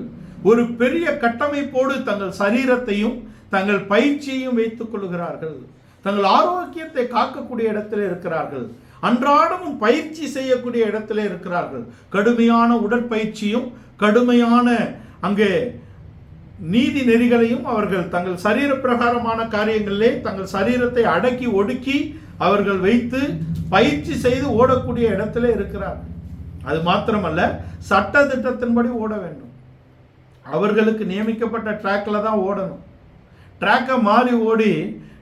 S1: ஒரு பெரிய கட்டமைப்போடு தங்கள் சரீரத்தையும் தங்கள் பயிற்சியையும் வைத்துக் கொள்கிறார்கள். தங்கள் ஆரோக்கியத்தை காக்கக்கூடிய இடத்துல இருக்கிறார்கள். அன்றாடமும் பயிற்சி செய்யக்கூடிய இடத்துல இருக்கிறார்கள். கடுமையான உடற்பயிற்சியும் கடுமையான அங்கே நீதி நெறிகளையும் அவர்கள் தங்கள் சரீர பிரகாரமான காரியங்களிலே தங்கள் சரீரத்தை அடக்கி ஒடுக்கி அவர்கள் வைத்து பயிற்சி செய்து ஓடக்கூடிய இடத்துல இருக்கிறார்கள். அது மாத்திரமல்ல, சட்ட திட்டத்தின்படி ஓட வேண்டும். அவர்களுக்கு நியமிக்கப்பட்ட ட்ராக்ல தான் ஓடணும். ட்ராக்கை மாறி ஓடி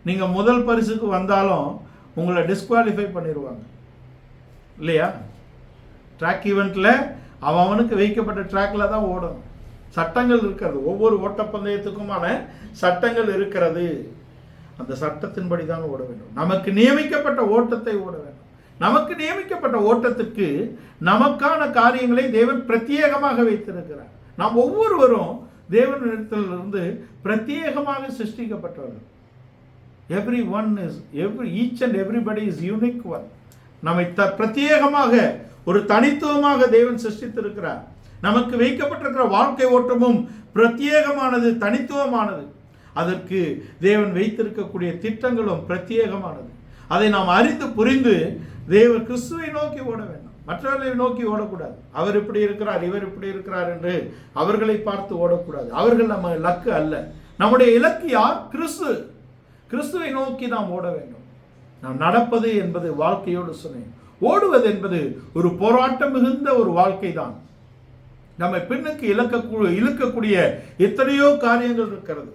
S1: நீங்க முதல் பரிசுக்கு வந்தாலும் உங்களை டிஸ்குவாலிஃபை பண்ணிடுவாங்க இல்லையா? ட்ராக் ஈவெண்ட்ல அவனுக்கு வைக்கப்பட்ட ட்ராக்ல தான் ஓடணும். சட்டங்கள் இருக்கிறது. ஒவ்வொரு ஓட்டப்பந்தயத்துக்குமான சட்டங்கள் இருக்கிறது. அந்த சட்டத்தின்படி தான் ஓட வேண்டும். நமக்கு நியமிக்கப்பட்ட ஓட்டத்தை ஓட வேண்டும். நமக்கு நியமிக்கப்பட்ட ஓட்டத்திற்கு நமக்கான காரியங்களை தேவன் பிரத்யேகமாக வைத்திருக்கிறார். நாம் ஒவ்வொருவரும் தேவனிடத்திலிருந்து பிரத்யேகமாக சிருஷ்டிக்கப்பட்டவர்கள். each and everybody is unique one. நம்மை பிரத்யேகமாக ஒரு தனித்துவமாக தேவன் சிருஷ்டித்திருக்கிறார். நமக்கு வைக்கப்பட்டிருக்கிற வாழ்க்கை ஓட்டமும் பிரத்யேகமானது, தனித்துவமானது. அதற்கு தேவன் வைத்திருக்கக்கூடிய திட்டங்களும் பிரத்யேகமானது. அதை நாம் அறிந்து புரிந்து தேவன் கிறிஸ்துவை நோக்கி ஓட வேண்டும். மற்றவர்களை நோக்கி ஓடக்கூடாது. அவர் இப்படி இருக்கிறார், இவர் இப்படி இருக்கிறார் என்று அவர்களை பார்த்து ஓடக்கூடாது. அவர்கள் நம்ம இலக்கு அல்ல. நம்முடைய இலக்கு யார்? கிறிஸ்து. கிறிஸ்துவை நோக்கி நாம் ஓட வேண்டும். நாம் நடப்பது என்பது வாழ்க்கையோடு சொன்னேன். ஓடுவது என்பது ஒரு போராட்டம் மிகுந்த ஒரு வாழ்க்கை தான். நம்மை பின்னுக்கு இழுக்கக்கூடிய எத்தனையோ காரியங்கள் இருக்கிறது.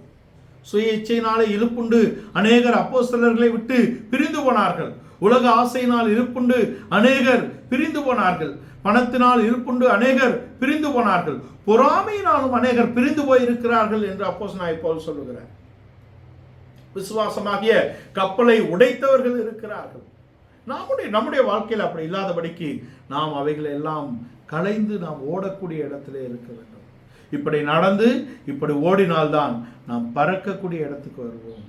S1: சுய இச்சையினாலே இழுப்புண்டு அநேகர் அப்போஸ்தலர்களை விட்டு பிரிந்து போனார்கள். உலக ஆசையினால் இருப்புண்டு அநேகர் பிரிந்து போனார்கள். பணத்தினால் இருப்புண்டு அநேகர் பிரிந்து போனார்கள். பொறாமையினாலும் அநேகர் பிரிந்து போயிருக்கிறார்கள் என்று அப்போஸ்தலனாகிய பவுல் சொல்லுகிறார். விசுவாசமாகிய கப்பலை உடைத்தவர்கள் இருக்கிறார்கள். நம்முடைய வாழ்க்கையில் அப்படி இல்லாதபடிக்கு நாம் அவைகளை எல்லாம் களைந்து நாம் ஓடக்கூடிய இடத்திலே இருக்க வேண்டும். இப்படி நடந்து இப்படி ஓடினால்தான் நாம் பறக்கக்கூடிய இடத்துக்கு வருவோம்.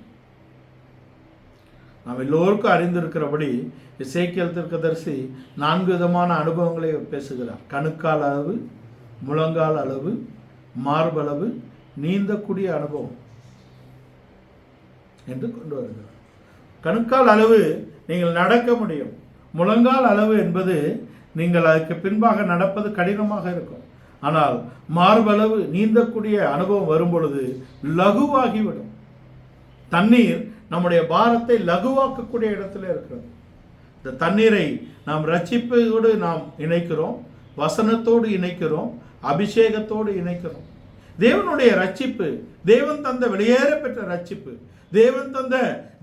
S1: நாம் எல்லோருக்கும் அறிந்திருக்கிறபடி எசேக்கியேல் தீர்க்கதரிசி 4 விதமான அனுபவங்களை பேசுகிறார். கணுக்கால் அளவு, முழங்கால் அளவு, மார்பளவு, நீந்தக்கூடிய அனுபவம் என்று கொண்டு வருகிறார். கணுக்கால் அளவு நீங்கள் நடக்க முடியும். முழங்கால் அளவு என்பது நீங்கள் அதுக்கு பின்பாக நடப்பது கடினமாக இருக்கும். ஆனால் மார்பளவு நீந்தக்கூடிய அனுபவம் வரும் பொழுது லகுவாகிவிடும். தண்ணீர் நம்முடைய பாரத்தை லகுவாக்கக்கூடிய இடத்துல இருக்கிறது. இந்த தண்ணீரை நாம் ரட்சிப்போடு நாம் இணைக்கிறோம், வசனத்தோடு இணைக்கிறோம், அபிஷேகத்தோடு இணைக்கிறோம். தேவனுடைய ரட்சிப்பு, தேவன் தந்த வெளியேற பெற்ற ரட்சிப்பு, தேவன் தந்த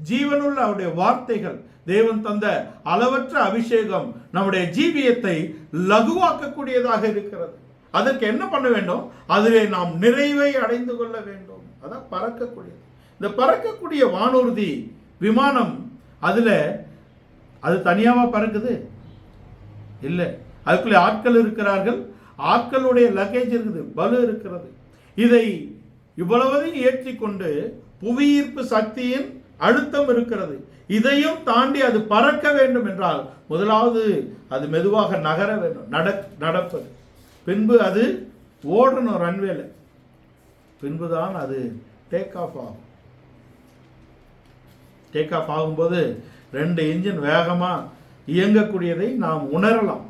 S1: ஜீவனுள்ள அவருடைய வார்த்தைகள், தேவன் தந்த அளவற்ற அபிஷேகம் நம்முடைய ஜீவியத்தை லகுவாக்கக்கூடியதாக இருக்கிறது. அதற்கு என்ன பண்ண வேண்டும்? அதிலே நாம் நிறைவை அடைந்து கொள்ள வேண்டும். அதான் பறக்கக்கூடியது. இந்த பறக்கக்கூடிய வானூர்தி விமானம், அதுல அது தனியாவா பறக்குது? இல்லை, அதுக்குள்ளே ஆட்கள் இருக்கிறார்கள், ஆட்களுடைய லக்கேஜ் இருக்குது, பலு இருக்கிறது. இதை இவ்வளவையும் ஏற்றி கொண்டு புவியீர்ப்பு சக்தியின் அழுத்தம் இருக்கிறது. இதையும் தாண்டி அது பறக்க வேண்டும் என்றால் முதலாவது அது மெதுவாக நகர வேண்டும், நடப்பது. பின்பு அது ஓடணும் ரன்வேல, பின்புதான் அது டேக் ஆஃப் ஆகும். டேக் ஆஃப் ஆகும்போது 2 இன்ஜின் வேகமாக இயங்கக்கூடியதை நாம் உணரலாம்.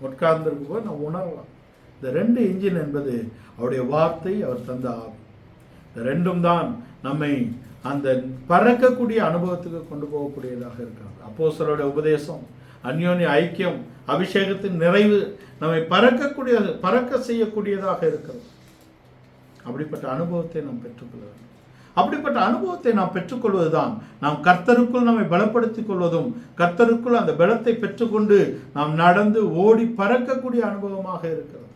S1: உட்கார்ந்திருக்கும் போது நாம் உணரலாம். இந்த 2 இன்ஜின் என்பது அவருடைய வார்த்தை, அவர் தந்த ஆவி. இந்த 2ம் தான் நம்மை அந்த பறக்கக்கூடிய அனுபவத்துக்கு கொண்டு போகக்கூடியதாக இருக்கிறது. அப்போஸ்தலருடைய உபதேசம், அந்யோன்ய ஐக்கியம், அபிஷேகத்தின் நிறைவு நம்மை பறக்க செய்யக்கூடியதாக இருக்கிறது. அப்படிப்பட்ட அனுபவத்தை நாம் பெற்றுக்கொள்ள வேண்டும். அப்படிப்பட்ட அனுபவத்தை நாம் பெற்றுக்கொள்வதுதான் நாம் கர்த்தருக்குள் நம்மை பலப்படுத்திக் கொள்வதும், கர்த்தருக்குள் அந்த பலத்தை பெற்றுக்கொண்டு நாம் நடந்து ஓடி பறக்கக்கூடிய அனுபவமாக இருக்கிறது.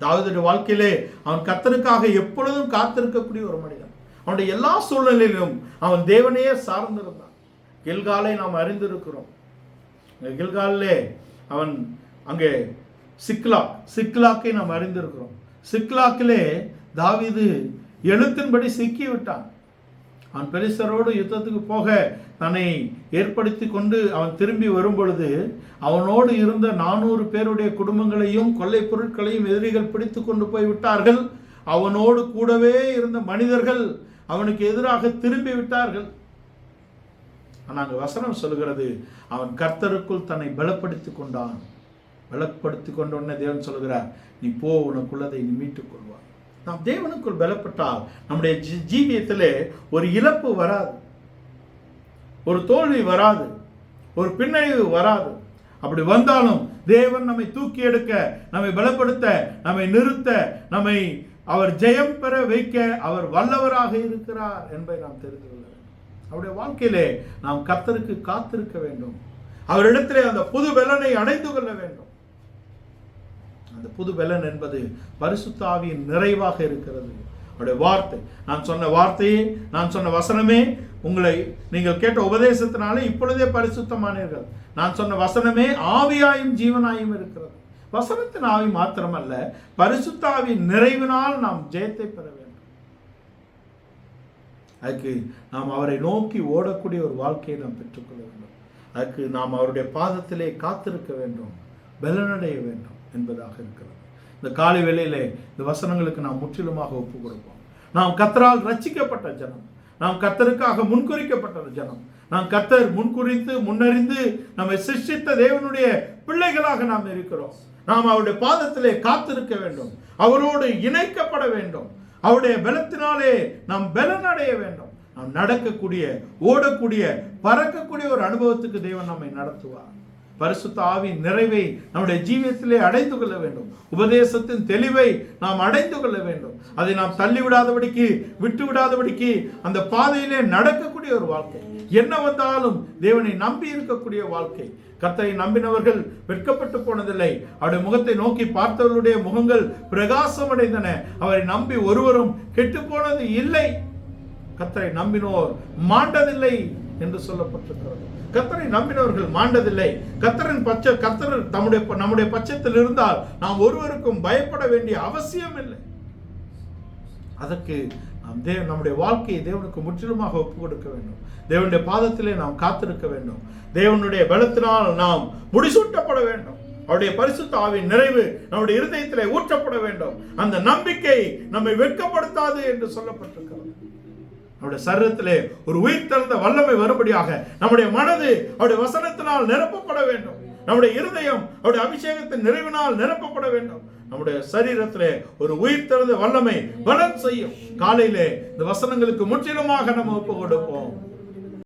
S1: தாவீதுடைய வாழ்க்கையிலே அவன் கர்த்தருக்காக எப்பொழுதும் காத்திருக்கக்கூடிய ஒரு மனிதன். அவனுடைய எல்லா சூழ்நிலையிலும் அவன் தேவனையே சார்ந்திருந்தான். கில்காலை நாம் அறிந்திருக்கிறோம். கில்காலிலே அவன் அங்கே சிக்லாக்கை நாம் அறிந்திருக்கிறோம். சிக்லாக்கிலே தாவீது எழுத்தின்படி சிக்கிவிட்டான். அவன் பெலிஸ்தரோடு யுத்தத்துக்கு போக தன்னை ஏற்படுத்தி கொண்டு அவன் திரும்பி வரும் பொழுது அவனோடு இருந்த 400 பேருடைய குடும்பங்களையும் கொள்ளை பொருட்களையும் எதிரிகள் பிடித்து கொண்டு போய் விட்டார்கள். அவனோடு கூடவே இருந்த மனிதர்கள் அவனுக்கு எதிராக திரும்பி விட்டார்கள். ஆனால் அங்கு வசனம் சொல்கிறது, அவன் கர்த்தருக்குள் தன்னை பலப்படுத்தி கொண்டான். பலப்படுத்தி கொண்டோன்னே தேவன் சொல்கிறார், நீ போ, உனக்குள்ளதை நீ மீட்டுக் கொள்வார். நாம் தேவனுக்குள் பலப்பட்டால் நம்முடைய ஜீவியத்திலே ஒரு இழப்பு வராது, ஒரு தோல்வி வராது, ஒரு பின்னடைவு வராது. அப்படி வந்தாலும் தேவன் நம்மை தூக்கி எடுக்க, நம்மை பலப்படுத்த, நம்மை நிறுத்த, நம்மை அவர் ஜெயம் பெற வைக்க அவர் வல்லவராக இருக்கிறார் என்பதை நாம் தெரிந்து கொள்ள வேண்டும். அவருடைய வாழ்க்கையிலே நாம் கர்த்தருக்கு காத்திருக்க வேண்டும். அவரிடத்திலே அந்த புது பலனை அடைந்து கொள்ள வேண்டும். அந்த புது பலன் என்பது பரிசுத்த ஆவியின் நிறைவாக இருக்கிறது. அவருடைய வார்த்தை, நான் சொன்ன வார்த்தையே, நான் சொன்ன வசனமே, உங்களை நீங்கள் கேட்ட உபதேசத்தினாலே இப்பொழுதே பரிசுத்தமானீர்கள். நான் சொன்ன வசனமே ஆவியாயும் ஜீவனாயும் இருக்கிறது. வசனத்தின் ஆவி மாத்திரமல்ல, பரிசுத்த ஆவியின் நிறைவினால் நாம் ஜெயத்தை பெற வேண்டும். அதுக்கு நாம் அவரை நோக்கி ஓடக்கூடிய ஒரு வாழ்க்கையை நாம் பெற்றுக்கொள்ள வேண்டும். அதுக்கு நாம் அவருடைய பாதத்திலே காத்திருக்க வேண்டும், பலனடைய வேண்டும் என்பதாக இருக்கிறது. இந்த காலை வேளையிலே இந்த வசனங்களுக்கு நாம் முற்றிலுமாக ஒப்பு கொடுப்போம். நாம் கர்த்தரால் ரட்சிக்கப்பட்ட ஜனம், நாம் கர்த்தருக்காக முன்குறிக்கப்பட்ட ஜனம், நாம் கர்த்தர் முன்குறித்து முன்னறிந்து நம்மை சிருஷ்டித்த தேவனுடைய பிள்ளைகளாக நாம் இருக்கிறோம். நாம் அவருடைய பாதத்திலே காத்திருக்க வேண்டும், அவரோடு இணைக்கப்பட வேண்டும். அவருடைய பலத்தினாலே நாம் பலனடைய வேண்டும். நாம் நடக்கக்கூடிய, ஓடக்கூடிய, பறக்கக்கூடிய ஒரு அனுபவத்துக்கு தேவன் நம்மை நடத்துவார். பரிசுத்த ஆவியின் நிறைவை நம்முடைய ஜீவியத்திலே அடைந்து கொள்ள வேண்டும். உபதேசத்தின் தெளிவை நாம் அடைந்து கொள்ள வேண்டும். அதை நாம் தள்ளிவிடாதபடிக்கு, விட்டு விடாதபடிக்கு அந்த பாதையிலே நடக்கக்கூடிய ஒரு வாழ்க்கை. என்ன வந்தாலும் தேவனை நம்பி இருக்கக்கூடிய வாழ்க்கை. கர்த்தரை நம்பினவர்கள் வெட்கப்பட்டு போனதில்லை. அவருடைய முகத்தை நோக்கி பார்த்தவர்களுடைய முகங்கள் பிரகாசம் அடைந்தன. அவரை நம்பி ஒருவரும் கெட்டு போனது இல்லை. கர்த்தரை நம்பினோர் மாண்டதில்லை என்று சொல்லப்பட்டிருக்கிறது. கர்த்தரை நம்பினவர்கள் மாண்டதில்லை. கர்த்தர் நம்முடைய பட்சத்தில் இருந்தால் நாம் ஒருவருக்கும் பயப்பட வேண்டிய அவசியம் இல்லை. அதற்கு நாம் நம்முடைய வாழ்க்கையை தேவனுக்கு முற்றிலுமாக ஒப்பு கொடுக்க வேண்டும். தேவனுடைய பாதத்திலே நாம் காத்திருக்க வேண்டும். தேவனுடைய பலத்தினால் நாம் முடிசூட்டப்பட வேண்டும். அவருடைய பரிசுத்த ஆவியின் நிறைவு நம்முடைய இருதயத்திலே ஊற்றப்பட வேண்டும். அந்த நம்பிக்கை நம்மை வெட்கப்படுத்தாது என்று சொல்லப்பட்டிருக்கிறது. நம்முடைய சரீரத்திலே ஒரு உயிர் தெழுந்த வல்லமை வரும்படியாக நம்முடைய மனது அவருடைய வசனத்தினால் நிரப்பப்பட வேண்டும். நம்முடைய இருதயம் அவருடைய அபிஷேகத்தின் நிறைவினால் நிரப்பப்பட வேண்டும். நம்முடைய சரீரத்திலே ஒரு உயிர் தெழுந்த வல்லமை பலன் செய்யும். காலையிலே இந்த வசனங்களுக்கு முற்றிலுமாக நம்ம ஒப்பு கொடுப்போம்.